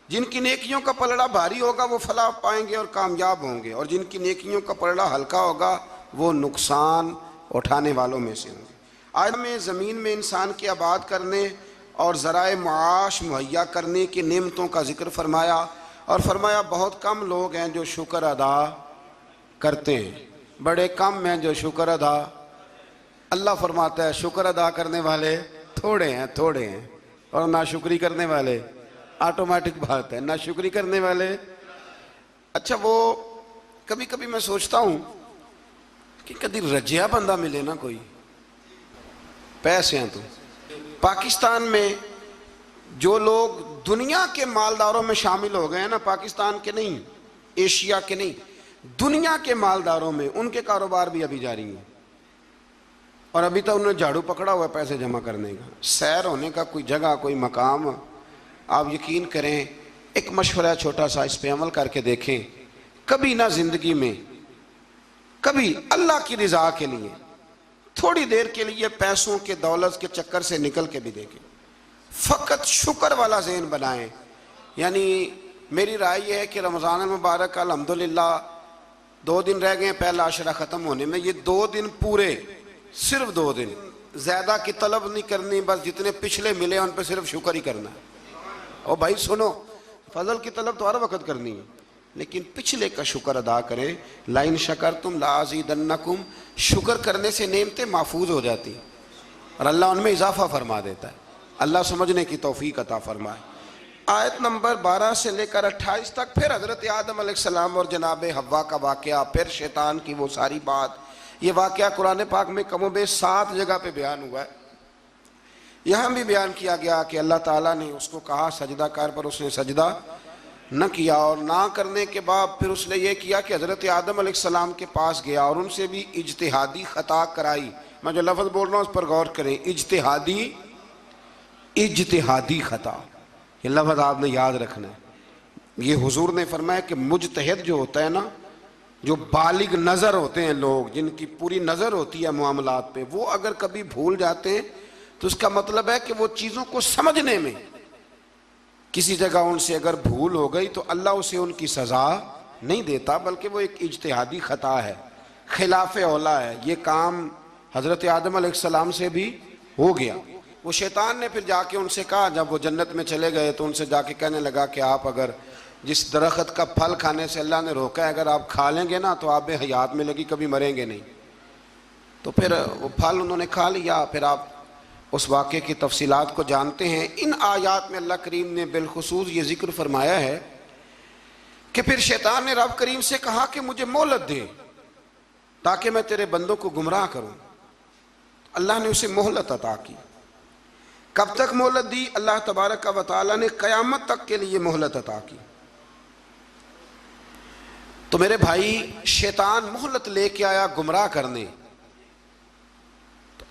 جن کی نیکیوں کا پلڑا بھاری ہوگا وہ فلاح پائیں گے اور کامیاب ہوں گے، اور جن کی نیکیوں کا پلڑا ہلکا ہوگا وہ نقصان اٹھانے والوں میں سے ہوں گے۔ آج میں زمین میں انسان کے آباد کرنے اور ذرائع معاش مہیا کرنے کی نعمتوں کا ذکر فرمایا، اور فرمایا بہت کم لوگ ہیں جو شکر ادا کرتے ہیں، بڑے کم ہیں جو شکر ادا۔ اللہ فرماتا ہے شکر ادا کرنے والے تھوڑے ہیں، اور ناشکری کرنے والے آٹومیٹک بات ہے، ناشکری کرنے والے۔ اچھا وہ کبھی کبھی میں سوچتا ہوں کہ کبھی رجیا بندہ ملے نا، کوئی پیسے ہیں تو پاکستان میں جو لوگ دنیا کے مالداروں میں شامل ہو گئے ہیں نا، پاکستان کے نہیں، ایشیا کے نہیں، دنیا کے مالداروں میں، ان کے کاروبار بھی ابھی جاری ہیں، اور ابھی تو انہوں نے جھاڑو پکڑا ہوا ہے پیسے جمع کرنے کا، سیر ہونے کا کوئی جگہ کوئی مقام۔ آپ یقین کریں، ایک مشورہ چھوٹا سا، اس پہ عمل کر کے دیکھیں، کبھی نہ زندگی میں کبھی اللہ کی رضا کے لیے تھوڑی دیر کے لیے پیسوں کے دولت کے چکر سے نکل کے بھی دیکھیں، فقط شکر والا ذہن بنائیں۔ یعنی میری رائے یہ ہے کہ رمضان المبارک الحمدللہ 2 دن رہ گئے پہلا عشرہ ختم ہونے میں، یہ 2 دن پورے، صرف 2 دن، زیادہ کی طلب نہیں کرنی، بس جتنے پچھلے ملے ان پہ صرف شکر ہی کرنا ہے۔ اور بھائی سنو، فضل کی طلب تو ہر وقت کرنی ہے، لیکن پچھلے کا شکر ادا کریں۔ لَإِن شَكَرْتُمْ لَأَزِيدَنَّكُمْ، شکر کرنے سے نعمتیں محفوظ ہو جاتی ہیں اور اللہ ان میں اضافہ فرما دیتا ہے۔ اللہ سمجھنے کی توفیق عطا فرمائے۔ آیت نمبر 12 سے لے کر 28 تک پھر حضرت آدم علیہ السلام اور جناب حوا کا واقعہ، پھر شیطان کی وہ ساری بات۔ یہ واقعہ قرآن پاک میں کم و بیش 7 جگہ پہ بیان ہوا ہے۔ یہاں بھی بیان کیا گیا کہ اللہ تعالیٰ نے اس کو کہا سجدہ کر، پر اس نے سجدہ نہ کیا، اور نہ کرنے کے بعد پھر اس نے یہ کیا کہ حضرت آدم علیہ السلام کے پاس گیا اور ان سے بھی اجتہادی خطا کرائی۔ میں جو لفظ بول رہا ہوں اس پر غور کریں، اجتہادی خطا، یہ لفظ آپ نے یاد رکھنا ہے۔ یہ حضور نے فرمایا کہ مجتہد جو ہوتا ہے نا، جو بالغ نظر ہوتے ہیں لوگ، جن کی پوری نظر ہوتی ہے معاملات پہ، وہ اگر کبھی بھول جاتے ہیں تو اس کا مطلب ہے کہ وہ چیزوں کو سمجھنے میں کسی جگہ ان سے اگر بھول ہو گئی تو اللہ اسے ان کی سزا نہیں دیتا، بلکہ وہ ایک اجتہادی خطا ہے، خلاف اولا ہے۔ یہ کام حضرت آدم علیہ السلام سے بھی ہو گیا۔ وہ شیطان نے پھر جا کے ان سے کہا، جب وہ جنت میں چلے گئے تو ان سے جا کے کہنے لگا کہ آپ اگر جس درخت کا پھل کھانے سے اللہ نے روکا ہے، اگر آپ کھا لیں گے نا تو آپ میں حیات ملے گی، کبھی مریں گے نہیں۔ تو پھر وہ پھل انہوں نے کھا لیا۔ پھر آپ اس واقعے کی تفصیلات کو جانتے ہیں۔ ان آیات میں اللہ کریم نے بالخصوص یہ ذکر فرمایا ہے کہ پھر شیطان نے رب کریم سے کہا کہ مجھے مہلت دے تاکہ میں تیرے بندوں کو گمراہ کروں۔ اللہ نے اسے مہلت عطا کی۔ کب تک مہلت دی؟ اللہ تبارک و تعالی نے قیامت تک کے لیے مہلت عطا کی۔ تو میرے بھائی، شیطان مہلت لے کے آیا گمراہ کرنے۔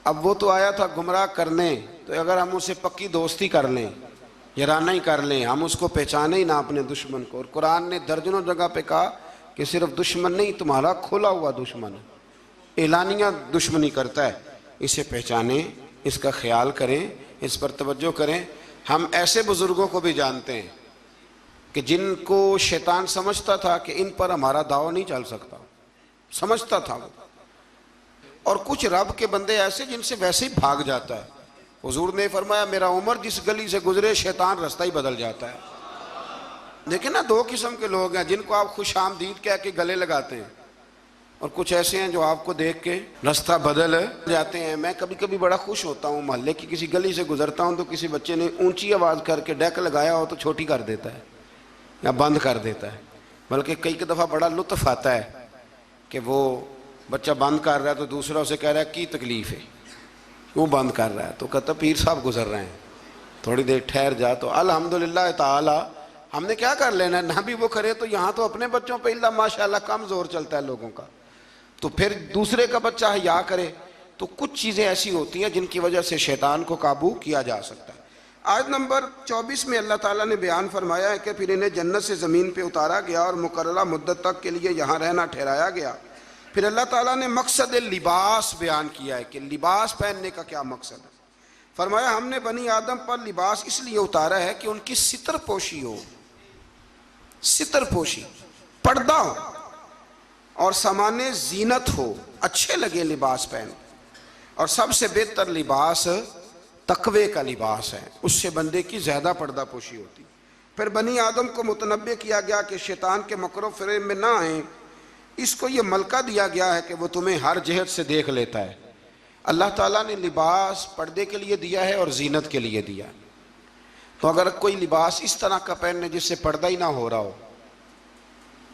اب وہ تو آیا تھا گمراہ کرنے، تو اگر ہم اسے پکی دوستی کر لیں، یارانہ ہی کر لیں، ہم اس کو پہچانے ہی نہ اپنے دشمن کو۔ اور قرآن نے درجنوں جگہ پہ کہا کہ صرف دشمن نہیں، تمہارا کھلا ہوا دشمن ہے، اعلانیہ دشمنی کرتا ہے، اسے پہچانیں، اس کا خیال کریں، اس پر توجہ کریں۔ ہم ایسے بزرگوں کو بھی جانتے ہیں کہ جن کو شیطان سمجھتا تھا کہ ان پر ہمارا داؤ نہیں چل سکتا، سمجھتا تھا وہ، اور کچھ رب کے بندے ایسے جن سے ویسے ہی بھاگ جاتا ہے۔ حضور نے فرمایا میرا عمر جس گلی سے گزرے شیطان رستہ ہی بدل جاتا ہے۔ لیکن نا 2 قسم کے لوگ ہیں جن کو آپ خوش آمدید کہہ کے گلے لگاتے ہیں، اور کچھ ایسے ہیں جو آپ کو دیکھ کے رستہ بدل جاتے ہیں۔ میں کبھی کبھی بڑا خوش ہوتا ہوں، محلے کی کسی گلی سے گزرتا ہوں تو کسی بچے نے اونچی آواز کر کے ڈیک لگایا ہو تو چھوٹی کر دیتا ہے یا بند کر دیتا ہے، بلکہ کئی دفعہ بڑا لطف آتا ہے کہ وہ بچہ بند کر رہا ہے تو دوسرا اسے کہہ رہا ہے کی تکلیف ہے، کیوں بند کر رہا ہے؟ تو کہتا پیر صاحب گزر رہے ہیں، تھوڑی دیر ٹھہر جا۔ تو الحمدللہ تعالی ہم نے کیا کر لینا ہے، نہ بھی وہ کرے تو یہاں تو اپنے بچوں پہ اللہ ماشاءاللہ کم زور چلتا ہے لوگوں کا، تو پھر دوسرے کا بچہ حیا کرے۔ تو کچھ چیزیں ایسی ہوتی ہیں جن کی وجہ سے شیطان کو قابو کیا جا سکتا ہے۔ آیت نمبر 24 میں اللہ تعالیٰ نے بیان فرمایا ہے کہ پھر انہیں جنت سے زمین پہ اتارا گیا اور مقررہ مدت تک کے لیے یہاں رہنا ٹھہرایا گیا۔ پھر اللہ تعالیٰ نے مقصد لباس بیان کیا ہے کہ لباس پہننے کا کیا مقصد ہے۔ فرمایا ہم نے بنی آدم پر لباس اس لیے اتارا ہے کہ ان کی ستر پوشی ہو، ستر پوشی، پردہ ہو اور سامان زینت ہو، اچھے لگے لباس پہن۔ اور سب سے بہتر لباس تقوی کا لباس ہے، اس سے بندے کی زیادہ پردہ پوشی ہوتی۔ پھر بنی آدم کو متنبہ کیا گیا کہ شیطان کے مکر و فریب میں نہ آئیں، اس کو یہ ملکہ دیا گیا ہے کہ وہ تمہیں ہر جہت سے دیکھ لیتا ہے۔ اللہ تعالیٰ نے لباس پردے کے لیے دیا ہے اور زینت کے لیے دیا ہے۔ تو اگر کوئی لباس اس طرح کا پہنے جس سے پردہ ہی نہ ہو رہا ہو،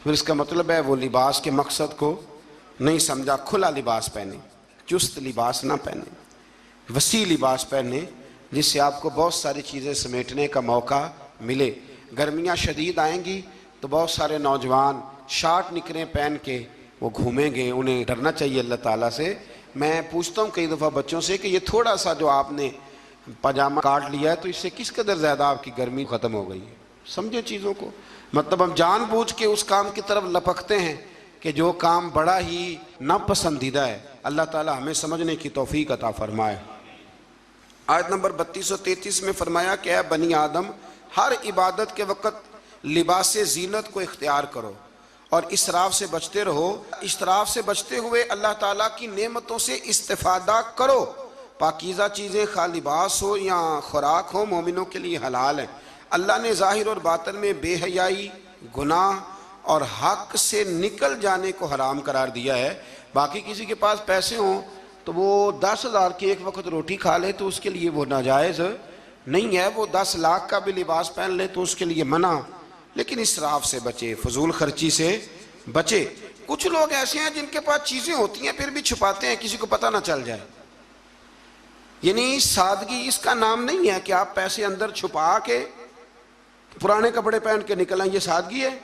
پھر اس کا مطلب ہے وہ لباس کے مقصد کو نہیں سمجھا۔ کھلا لباس پہنے، چست لباس نہ پہنے، وسیع لباس پہنے جس سے آپ کو بہت ساری چیزیں سمیٹنے کا موقع ملے۔ گرمیاں شدید آئیں گی تو بہت سارے نوجوان شارٹ نکریں پہن کے وہ گھومیں گے، انہیں ڈرنا چاہیے اللہ تعالیٰ سے۔ میں پوچھتا ہوں کئی دفعہ بچوں سے کہ یہ تھوڑا سا جو آپ نے پاجامہ کاٹ لیا ہے تو اس سے کس قدر زیادہ آپ کی گرمی ختم ہو گئی ہے۔ سمجھے چیزوں کو، مطلب ہم جان بوجھ کے اس کام کی طرف لپکتے ہیں کہ جو کام بڑا ہی ناپسندیدہ ہے۔ اللہ تعالیٰ ہمیں سمجھنے کی توفیق عطا فرمائے۔ آیت نمبر 32 و 33 میں فرمایا کہ اے بنی آدم، ہر عبادت کے وقت لباس زینت کو اختیار کرو اور اسراف سے بچتے رہو۔ اسراف سے بچتے ہوئے اللہ تعالیٰ کی نعمتوں سے استفادہ کرو۔ پاکیزہ چیزیں خواہ لباس ہو یا خوراک ہو مومنوں کے لیے حلال ہیں۔ اللہ نے ظاہر اور باطن میں بے حیائی، گناہ اور حق سے نکل جانے کو حرام قرار دیا ہے۔ باقی کسی کے پاس پیسے ہوں تو وہ 10,000 کی ایک وقت روٹی کھا لے تو اس کے لیے وہ ناجائز نہیں ہے، وہ 10 لاکھ کا بھی لباس پہن لے تو اس کے لیے منع، لیکن اسراف سے بچے، فضول خرچی سے بچے۔ کچھ لوگ ایسے ہیں جن کے پاس چیزیں ہوتی ہیں پھر بھی چھپاتے ہیں کسی کو پتہ نہ چل جائے۔ یعنی سادگی اس کا نام نہیں ہے کہ آپ پیسے اندر چھپا کے پرانے کپڑے پہن کے نکل آئیں، یہ سادگی ہے،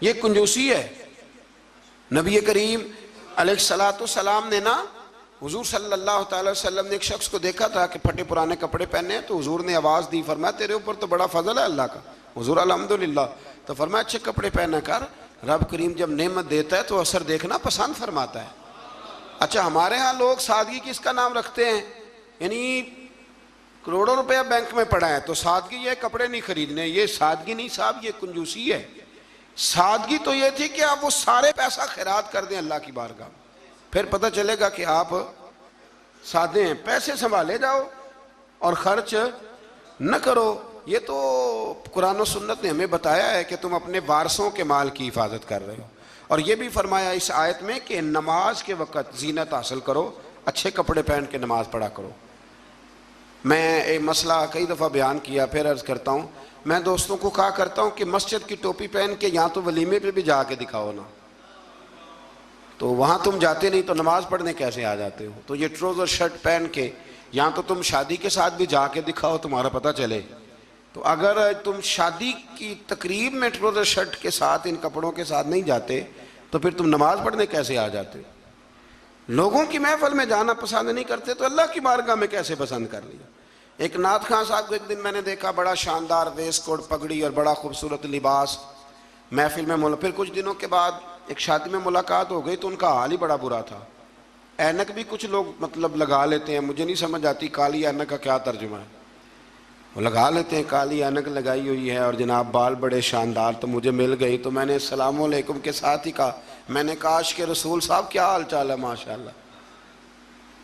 یہ کنجوسی ہے۔ نبی کریم علیہ السلام نے نا حضور صلی اللہ تعالی وسلم نے ایک شخص کو دیکھا تھا کہ پھٹے پرانے کپڑے پہنے ہیں، تو حضور نے آواز دی، فرمایا تیرے اوپر تو بڑا فضل ہے اللہ کا۔ حضور الحمدللہ، تو فرمایا اچھے کپڑے پہنا کر، رب کریم جب نعمت دیتا ہے تو اثر دیکھنا پسند فرماتا ہے۔ اچھا ہمارے ہاں لوگ سادگی کس کا نام رکھتے ہیں، یعنی کروڑوں روپیہ بینک میں پڑا ہے تو سادگی یہ کپڑے نہیں خریدنے، یہ سادگی نہیں صاحب، یہ کنجوسی ہے۔ سادگی تو یہ تھی کہ آپ وہ سارے پیسہ خیرات کر دیں اللہ کی بارگاہ میں، پھر پتہ چلے گا کہ آپ سادے ہیں۔ پیسے سنبھالے جاؤ اور خرچ نہ کرو۔ یہ تو قرآن و سنت نے ہمیں بتایا ہے کہ تم اپنے وارثوں کے مال کی حفاظت کر رہے ہو۔ اور یہ بھی فرمایا اس آیت میں کہ نماز کے وقت زینت حاصل کرو، اچھے کپڑے پہن کے نماز پڑھا کرو۔ میں ایک مسئلہ کئی دفعہ بیان کیا، پھر عرض کرتا ہوں، میں دوستوں کو کہا کرتا ہوں کہ مسجد کی ٹوپی پہن کے یہاں تو ولیمے پہ بھی جا کے دکھاؤ نا، تو وہاں تم جاتے نہیں تو نماز پڑھنے کیسے آ جاتے ہو؟ تو یہ ٹروزر شرٹ پہن کے یہاں تو تم شادی کے ساتھ بھی جا کے دکھاؤ، تمہارا پتہ چلے۔ تو اگر تم شادی کی تقریب میں ٹروزر شرٹ کے ساتھ ان کپڑوں کے ساتھ نہیں جاتے تو پھر تم نماز پڑھنے کیسے آ جاتے؟ لوگوں کی محفل میں جانا پسند نہیں کرتے تو اللہ کی بارگاہ میں کیسے پسند کر لیا؟ ایک نعت خان صاحب کو ایک دن میں نے دیکھا، بڑا شاندار ویسٹ کوٹ پگڑی اور بڑا خوبصورت لباس محفل میں پھر کچھ دنوں کے بعد ایک شادی میں ملاقات ہو گئی تو ان کا حال ہی بڑا برا تھا۔ اینک بھی کچھ لوگ مطلب لگا لیتے ہیں، مجھے نہیں سمجھ آتی کالی اینک کا کیا ترجمہ ہے، وہ لگا لیتے ہیں، کالی اینک لگائی ہوئی ہے اور جناب بال بڑے شاندار۔ تو مجھے مل گئی تو میں نے السلام علیکم کے ساتھ ہی کہا، میں نے کہا عاشق رسول صاحب کیا حال چال ہے؟ ماشاءاللہ۔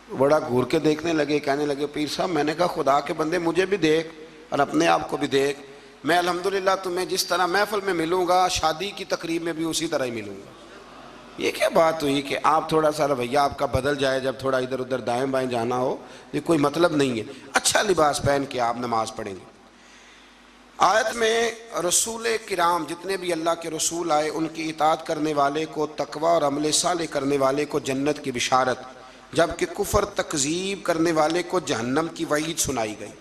بڑا گھور کے دیکھنے لگے، کہنے لگے پیر صاحب، میں نے کہا خدا کے بندے مجھے بھی دیکھ اور اپنے آپ کو بھی دیکھ، میں الحمدللہ تمہیں جس طرح محفل میں ملوں گا شادی کی تقریب میں بھی اسی طرح ہی ملوں گا۔ یہ کیا بات ہوئی کہ آپ تھوڑا سا رویہ آپ کا بدل جائے جب تھوڑا ادھر ادھر دائیں بائیں جانا ہو؟ یہ کوئی مطلب نہیں ہے۔ اچھا لباس پہن کے آپ نماز پڑھیں گے۔ آیت میں رسول کرام جتنے بھی اللہ کے رسول آئے ان کی اطاعت کرنے والے کو تقوی اور عمل صالح کرنے والے کو جنت کی بشارت، جبکہ کفر تکذیب کرنے والے کو جہنم کی وعید سنائی گئی۔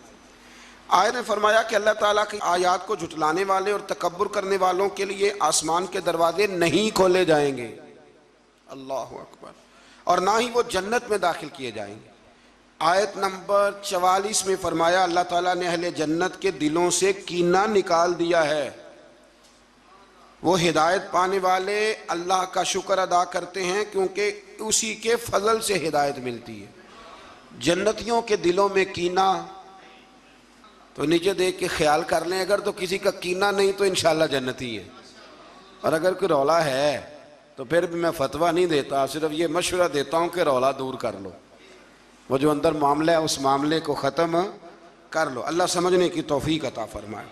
آیت نے فرمایا کہ اللہ تعالیٰ کی آیات کو جھٹلانے والے اور تکبر کرنے والوں کے لیے آسمان کے دروازے نہیں کھولے جائیں گے، اللہ اکبر، اور نہ ہی وہ جنت میں داخل کیے جائیں گے۔ آیت نمبر 44 میں فرمایا اللہ تعالیٰ نے اہل جنت کے دلوں سے کینہ نکال دیا ہے۔ وہ ہدایت پانے والے اللہ کا شکر ادا کرتے ہیں کیونکہ اسی کے فضل سے ہدایت ملتی ہے۔ جنتیوں کے دلوں میں کینہ، تو نیچے دیکھ کے خیال کر لیں، اگر تو کسی کا کینہ نہیں تو انشاءاللہ جنتی ہے، اور اگر کوئی رولا ہے تو پھر بھی میں فتویٰ نہیں دیتا، صرف یہ مشورہ دیتا ہوں کہ رولا دور کر لو، وہ جو اندر معاملہ ہے اس معاملے کو ختم کر لو۔ اللہ سمجھنے کی توفیق عطا فرمائے۔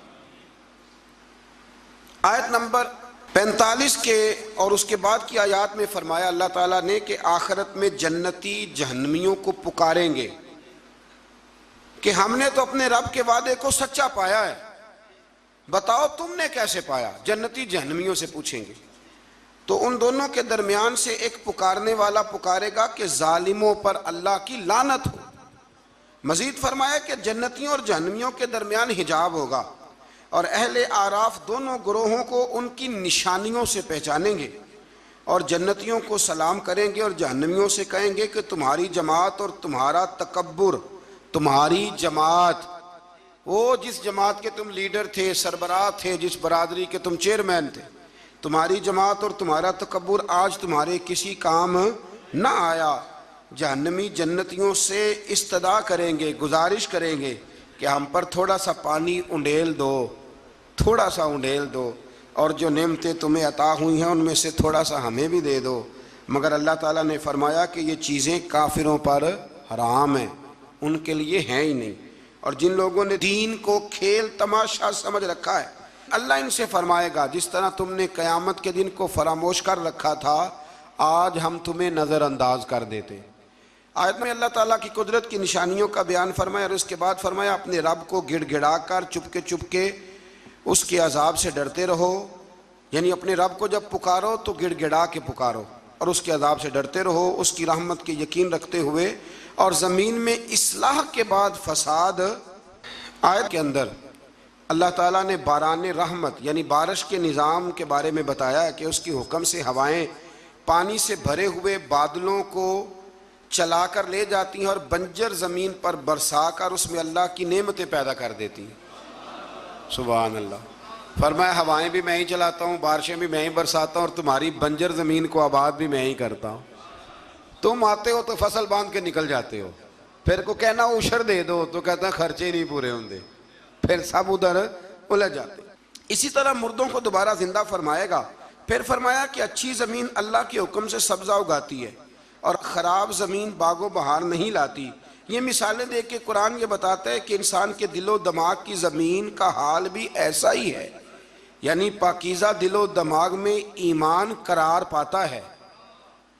آیت نمبر 45 کے اور اس کے بعد کی آیات میں فرمایا اللہ تعالیٰ نے کہ آخرت میں جنتی جہنمیوں کو پکاریں گے کہ ہم نے تو اپنے رب کے وعدے کو سچا پایا ہے، بتاؤ تم نے کیسے پایا؟ جنتی جہنمیوں سے پوچھیں گے۔ تو ان دونوں کے درمیان سے ایک پکارنے والا پکارے گا کہ ظالموں پر اللہ کی لعنت ہو۔ مزید فرمایا کہ جنتیوں اور جہنمیوں کے درمیان حجاب ہوگا، اور اہل اعراف دونوں گروہوں کو ان کی نشانیوں سے پہچانیں گے، اور جنتیوں کو سلام کریں گے اور جہنمیوں سے کہیں گے کہ تمہاری جماعت اور تمہارا تکبر، تمہاری جماعت، وہ جس جماعت کے تم لیڈر تھے، سربراہ تھے، جس برادری کے تم چیئرمین تھے، تمہاری جماعت اور تمہارا تکبر آج تمہارے کسی کام نہ آیا۔ جہنمی جنتیوں سے استدعا کریں گے، گزارش کریں گے کہ ہم پر تھوڑا سا پانی انڈیل دو، تھوڑا سا انڈیل دو، اور جو نعمتیں تمہیں عطا ہوئی ہیں ان میں سے تھوڑا سا ہمیں بھی دے دو۔ مگر اللہ تعالیٰ نے فرمایا کہ یہ چیزیں کافروں پر حرام ہیں، ان کے لیے ہیں ہی نہیں۔ اور جن لوگوں نے دین کو کھیل تماشا سمجھ رکھا ہے، اللہ ان سے فرمائے گا جس طرح تم نے قیامت کے دن کو فراموش کر رکھا تھا، آج ہم تمہیں نظر انداز کر دیتے۔ آیت میں اللہ تعالیٰ کی قدرت کی نشانیوں کا بیان فرمایا، اور اس کے بعد فرمایا اپنے رب کو گڑ گڑا کر چپ کے اس کے عذاب سے ڈرتے رہو، یعنی اپنے رب کو جب پکارو تو گڑ گڑا کے پکارو اور اس کے عذاب سے ڈرتے رہو، اس کی رحمت کے یقین رکھتے ہوئے، اور زمین میں اصلاح کے بعد فساد۔ آیت کے اندر اللہ تعالیٰ نے باران رحمت یعنی بارش کے نظام کے بارے میں بتایا کہ اس کی حکم سے ہوائیں پانی سے بھرے ہوئے بادلوں کو چلا کر لے جاتی ہیں اور بنجر زمین پر برسا کر اس میں اللہ کی نعمتیں پیدا کر دیتی ہیں۔ سبحان اللہ۔ فرمایا ہوائیں بھی میں ہی چلاتا ہوں، بارشیں بھی میں ہی برساتا ہوں، اور تمہاری بنجر زمین کو آباد بھی میں ہی کرتا ہوں۔ تم آتے ہو تو فصل باندھ کے نکل جاتے ہو، پھر کو کہنا عشر دے دو تو کہتا ہے خرچے نہیں پورے ہوندے، پھر سب ادھر الجھ جاتے۔ اسی طرح مردوں کو دوبارہ زندہ فرمائے گا۔ پھر فرمایا کہ اچھی زمین اللہ کے حکم سے سبزہ اگاتی ہے اور خراب زمین باغ و بہار نہیں لاتی۔ یہ مثالیں دے کے قرآن یہ بتاتا ہے کہ انسان کے دل و دماغ کی زمین کا حال بھی ایسا ہی ہے، یعنی پاکیزہ دل و دماغ میں ایمان قرار پاتا ہے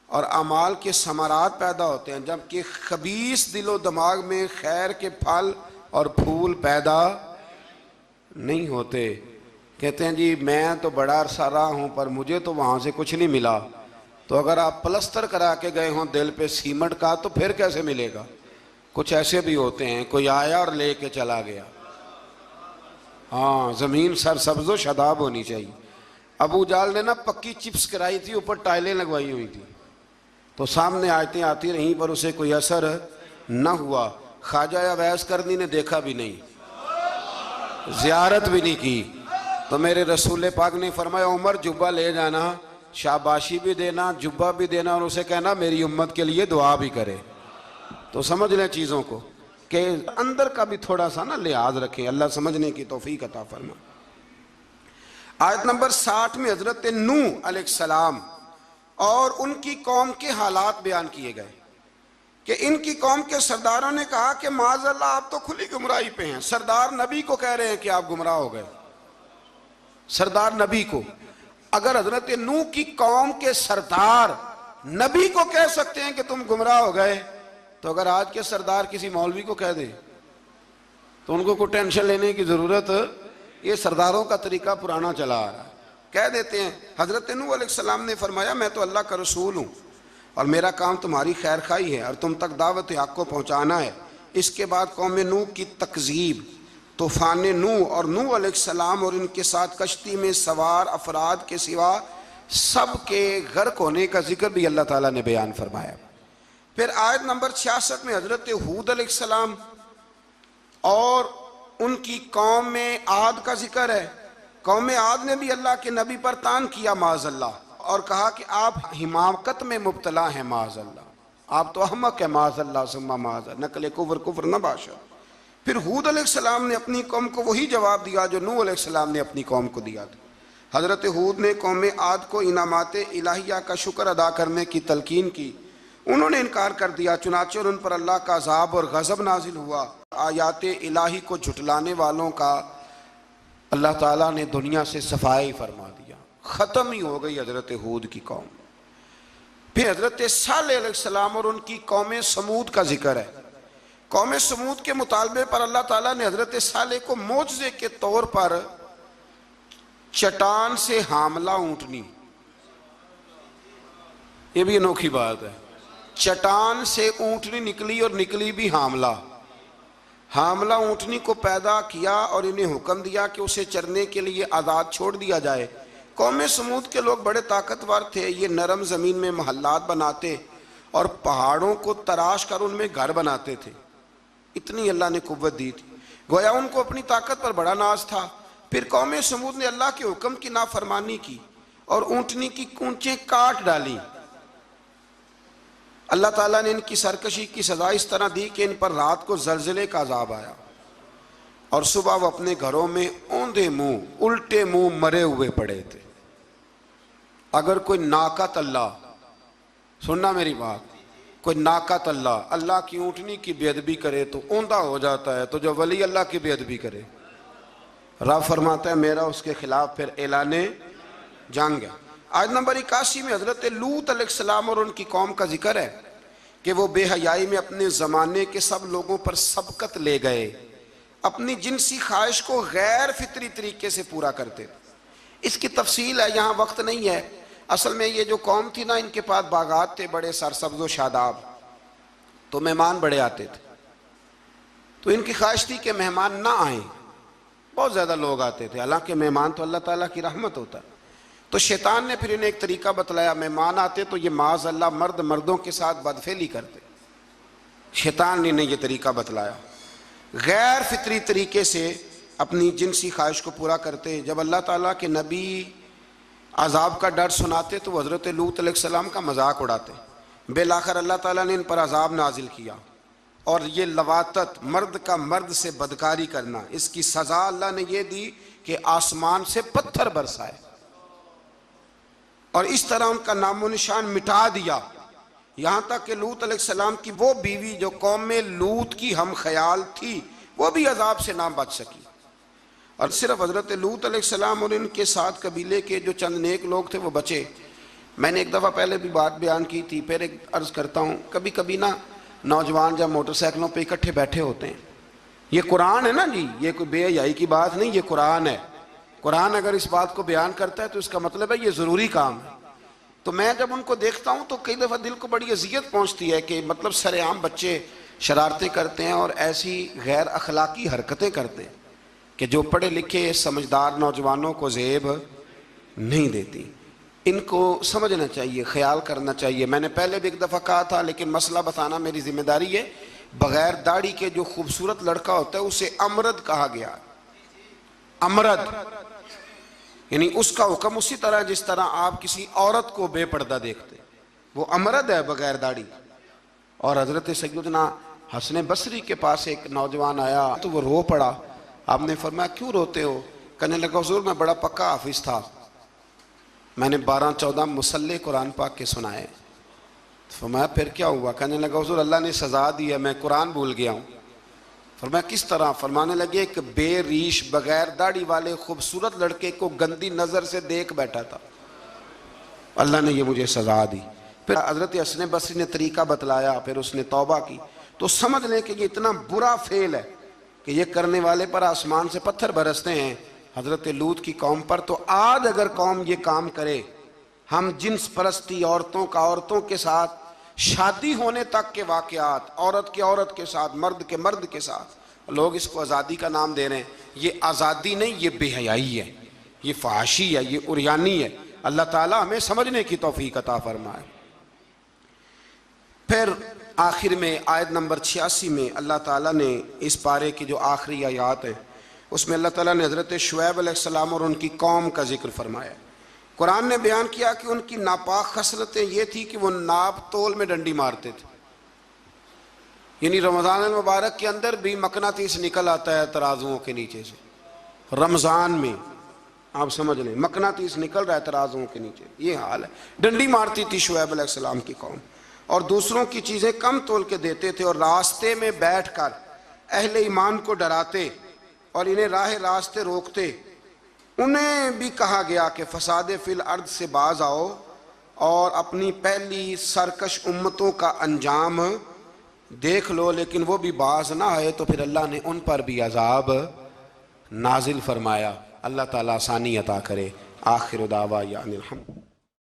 اور اعمال کے ثمرات پیدا ہوتے ہیں، جبکہ خبیث دل و دماغ میں خیر کے پھل اور پھول پیدا نہیں ہوتے۔ کہتے ہیں جی میں تو بڑا عرصہ رہا ہوں پر مجھے تو وہاں سے کچھ نہیں ملا، تو اگر آپ پلستر کرا کے گئے ہوں دل پہ سیمنٹ کا تو پھر کیسے ملے گا؟ کچھ ایسے بھی ہوتے ہیں، کوئی آیا اور لے کے چلا گیا۔ ہاں، زمین سرسبز و شاداب ہونی چاہیے۔ ابو جال نے نا پکی چپس کرائی تھی، اوپر ٹائلیں لگوائی ہوئی تھی، تو سامنے آیتیں آتی رہیں پر اسے کوئی اثر نہ ہوا۔ خواجہ اویس کرنی نے دیکھا بھی نہیں، زیارت بھی نہیں کی، تو میرے رسول پاک نے فرمایا عمر جبہ لے جانا، شاباشی بھی دینا، جبہ بھی دینا، اور اسے کہنا میری امت کے لیے دعا بھی کرے۔ تو سمجھ لیں چیزوں کو کہ اندر کا بھی تھوڑا سا نا لحاظ رکھیں۔ اللہ سمجھنے کی توفیق عطا فرمائے۔ آیت نمبر 60 میں حضرت نوح علیہ السلام اور ان کی قوم کے حالات بیان کیے گئے کہ ان کی قوم کے سرداروں نے کہا کہ معاذ اللہ آپ تو کھلی گمراہی پہ ہیں۔ سردار نبی کو کہہ رہے ہیں کہ آپ گمراہ ہو گئے، سردار نبی کو۔ اگر حضرت نوح کی قوم کے سردار نبی کو کہہ سکتے ہیں کہ تم گمراہ ہو گئے، تو اگر آج کے سردار کسی مولوی کو کہہ دیں تو ان کو کوئی ٹینشن لینے کی ضرورت، یہ سرداروں کا طریقہ پرانا چلا آ رہا ہے، کہہ دیتے ہیں۔ حضرت نوح علیہ السلام نے فرمایا میں تو اللہ کا رسول ہوں اور میرا کام تمہاری خیر خواہی ہے اور تم تک دعوت حق کو پہنچانا ہے۔ اس کے بعد قوم نوح کی تکذیب، طوفان نوح اور نوح علیہ السلام اور ان کے ساتھ کشتی میں سوار افراد کے سوا سب کے غرق ہونے کا ذکر بھی اللہ تعالیٰ نے بیان فرمایا۔ پھر آیت نمبر 66 میں حضرت ہود علیہ السلام اور ان کی قوم عاد کا ذکر ہے۔ قوم عاد نے بھی اللہ کے نبی پر طعن کیا معاذ اللہ، اور کہا کہ آپ حماقت میں مبتلا ہیں معاذ اللہ، آپ تو احمق ہیں معاذ اللہ ثم معاذ اللہ، نقل کفر نہ باشا۔ پھر ہود علیہ السلام نے اپنی قوم کو وہی جواب دیا جو نوح علیہ السلام نے اپنی قوم کو دیا تھا۔ حضرت ہود نے قوم عاد کو انعامات الہیہ کا شکر ادا کرنے کی تلقین کی، انہوں نے انکار کر دیا، چنانچہ ان پر اللہ کا عذاب اور غضب نازل ہوا۔ آیات الہی کو جھٹلانے والوں کا اللہ تعالیٰ نے دنیا سے صفائی فرما دیا، ختم ہی ہو گئی حضرت ہود کی قوم۔ پھر حضرت صالح علیہ السلام اور ان کی قوم سمود کا ذکر ہے۔ قوم سمود کے مطالبے پر اللہ تعالیٰ نے حضرت صالح کو معجزے کے طور پر چٹان سے حاملہ اونٹنی، یہ بھی انوکھی بات ہے، چٹان سے اونٹنی نکلی اور نکلی بھی حاملہ۔ حاملہ اونٹنی کو پیدا کیا اور انہیں حکم دیا کہ اسے چرنے کے لیے آزاد چھوڑ دیا جائے۔ قوم سمود کے لوگ بڑے طاقتور تھے، یہ نرم زمین میں محلات بناتے اور پہاڑوں کو تراش کر ان میں گھر بناتے تھے، اتنی اللہ نے قوت دی تھی، گویا ان کو اپنی طاقت پر بڑا ناز تھا۔ پھر قوم سمود نے اللہ کے حکم کی نافرمانی کی اور اونٹنی کی کونچیں کاٹ ڈالیں۔ اللہ تعالیٰ نے ان کی سرکشی کی سزا اس طرح دی کہ ان پر رات کو زلزلے کا عذاب آیا، اور صبح وہ اپنے گھروں میں اوندے منہ الٹے منہ مرے ہوئے پڑے تھے۔ اگر کوئی ناقت اللہ، سننا میری بات، کوئی ناقت اللہ کی اونٹنی کی بے ادبی کرے تو اوندا ہو جاتا ہے، تو جو ولی اللہ کی بے ادبی کرے، رب فرماتا ہے میرا اس کے خلاف پھر اعلان جنگ ہے۔ آیت نمبر 81 میں حضرت لوط علیہ السلام اور ان کی قوم کا ذکر ہے کہ وہ بے حیائی میں اپنے زمانے کے سب لوگوں پر سبقت لے گئے، اپنی جنسی خواہش کو غیر فطری طریقے سے پورا کرتے تھے۔ اس کی تفصیل ہے، یہاں وقت نہیں ہے۔ اصل میں یہ جو قوم تھی نا، ان کے پاس باغات تھے بڑے سرسبز و شاداب، تو مہمان بڑے آتے تھے، تو ان کی خواہش تھی کہ مہمان نہ آئیں، بہت زیادہ لوگ آتے تھے، حالانکہ مہمان تو اللہ تعالیٰ کی رحمت ہوتا ہے۔ تو شیطان نے پھر انہیں ایک طریقہ بتلایا، مہمان آتے تو یہ معاذ اللہ مردوں کے ساتھ بدفعلی کرتے، شیطان نے انہیں یہ طریقہ بتلایا، غیر فطری طریقے سے اپنی جنسی خواہش کو پورا کرتے۔ جب اللہ تعالیٰ کے نبی عذاب کا ڈر سناتے تو حضرت لوط علیہ السلام کا مذاق اڑاتے، بالآخر اللہ تعالیٰ نے ان پر عذاب نازل کیا، اور یہ لواطت، مرد کا مرد سے بدکاری کرنا، اس کی سزا اللہ نے یہ دی کہ آسمان سے پتھر برسائے، اور اس طرح ان کا نام و نشان مٹا دیا، یہاں تک کہ لوط علیہ السلام کی وہ بیوی جو قوم میں لوط کی ہم خیال تھی، وہ بھی عذاب سے نہ بچ سکی۔ اور صرف حضرت لوط علیہ السلام اور ان کے ساتھ قبیلے کے جو چند نیک لوگ تھے وہ بچے۔ میں نے ایک دفعہ پہلے بھی بات بیان کی تھی، پھر ایک عرض کرتا ہوں، کبھی کبھی نا نوجوان جب موٹر سائیکلوں پہ اکٹھے بیٹھے ہوتے ہیں، یہ قرآن ہے نا جی، یہ کوئی بے حیائی کی بات نہیں، یہ قرآن ہے۔ قرآن اگر اس بات کو بیان کرتا ہے تو اس کا مطلب ہے یہ ضروری کام ہے۔ تو میں جب ان کو دیکھتا ہوں تو کئی دفعہ دل کو بڑی اذیت پہنچتی ہے کہ مطلب سر عام بچے شرارتیں کرتے ہیں اور ایسی غیر اخلاقی حرکتیں کرتے ہیں کہ جو پڑھے لکھے سمجھدار نوجوانوں کو زیب نہیں دیتی۔ ان کو سمجھنا چاہیے، خیال کرنا چاہیے۔ میں نے پہلے بھی ایک دفعہ کہا تھا، لیکن مسئلہ بتانا میری ذمہ داری ہے، بغیر داڑھی کے جو خوبصورت لڑکا ہوتا ہے اسے امرد کہا گیا، امرد، یعنی اس کا حکم اسی طرح جس طرح آپ کسی عورت کو بے پردہ دیکھتے، وہ امرد ہے بغیر داڑھی۔ اور حضرت سیدنا حسن بصری کے پاس ایک نوجوان آیا تو وہ رو پڑا، آپ نے فرمایا کیوں روتے ہو؟ کہنے لگا حضور میں بڑا پکا حافظ تھا، میں نے 12-14 مصلے قرآن پاک کے سنائے۔ فرمایا پھر کیا ہوا؟ کہنے لگا حضور اللہ نے سزا دی ہے، میں قرآن بھول گیا ہوں۔ فرمایا کس طرح؟ فرمانے لگے ایک بے ریش بغیر داڑھی والے خوبصورت لڑکے کو گندی نظر سے دیکھ بیٹھا تھا، اللہ نے یہ مجھے سزا دی۔ پھر حضرت حسن بصری نے طریقہ بتلایا، پھر اس نے توبہ کی، تو سمجھ لیں کہ یہ اتنا برا فعل ہے کہ یہ کرنے والے پر آسمان سے پتھر برستے ہیں۔ حضرت لوط کی قوم پر تو آج اگر قوم یہ کام کرے، ہم جنس پرستی، عورتوں کے ساتھ شادی ہونے تک کے واقعات، عورت کے عورت کے ساتھ، مرد کے مرد کے ساتھ، لوگ اس کو آزادی کا نام دے رہے ہیں۔ یہ آزادی نہیں، یہ بے حیائی ہے، یہ فحاشی ہے، یہ عریانی ہے۔ اللہ تعالیٰ ہمیں سمجھنے کی توفیق عطا فرمائے۔ پھر آخر میں آیت نمبر 86 میں اللہ تعالیٰ نے اس پارے کی جو آخری آیات ہیں اس میں اللہ تعالیٰ نے حضرت شعیب علیہ السلام اور ان کی قوم کا ذکر فرمایا۔ قرآن نے بیان کیا کہ ان کی ناپاک خصلتیں یہ تھی کہ وہ ناپ تول میں ڈنڈی مارتے تھے، یعنی رمضان المبارک کے اندر بھی مقناطیس نکل آتا ہے ترازوؤں کے نیچے سے، رمضان میں آپ سمجھ لیں مقناطیس نکل رہا ہے ترازوؤں کے نیچے، یہ حال ہے۔ ڈنڈی مارتی تھی شعیب علیہ السلام کی قوم، اور دوسروں کی چیزیں کم تول کے دیتے تھے، اور راستے میں بیٹھ کر اہل ایمان کو ڈراتے اور انہیں راہ راستے روکتے۔ انہیں بھی کہا گیا کہ فساد فی الارض سے باز آؤ اور اپنی پہلی سرکش امتوں کا انجام دیکھ لو، لیکن وہ بھی باز نہ آئے تو پھر اللہ نے ان پر بھی عذاب نازل فرمایا۔ اللہ تعالیٰ آسانی عطا کرے۔ آخر دعوانا الحمد۔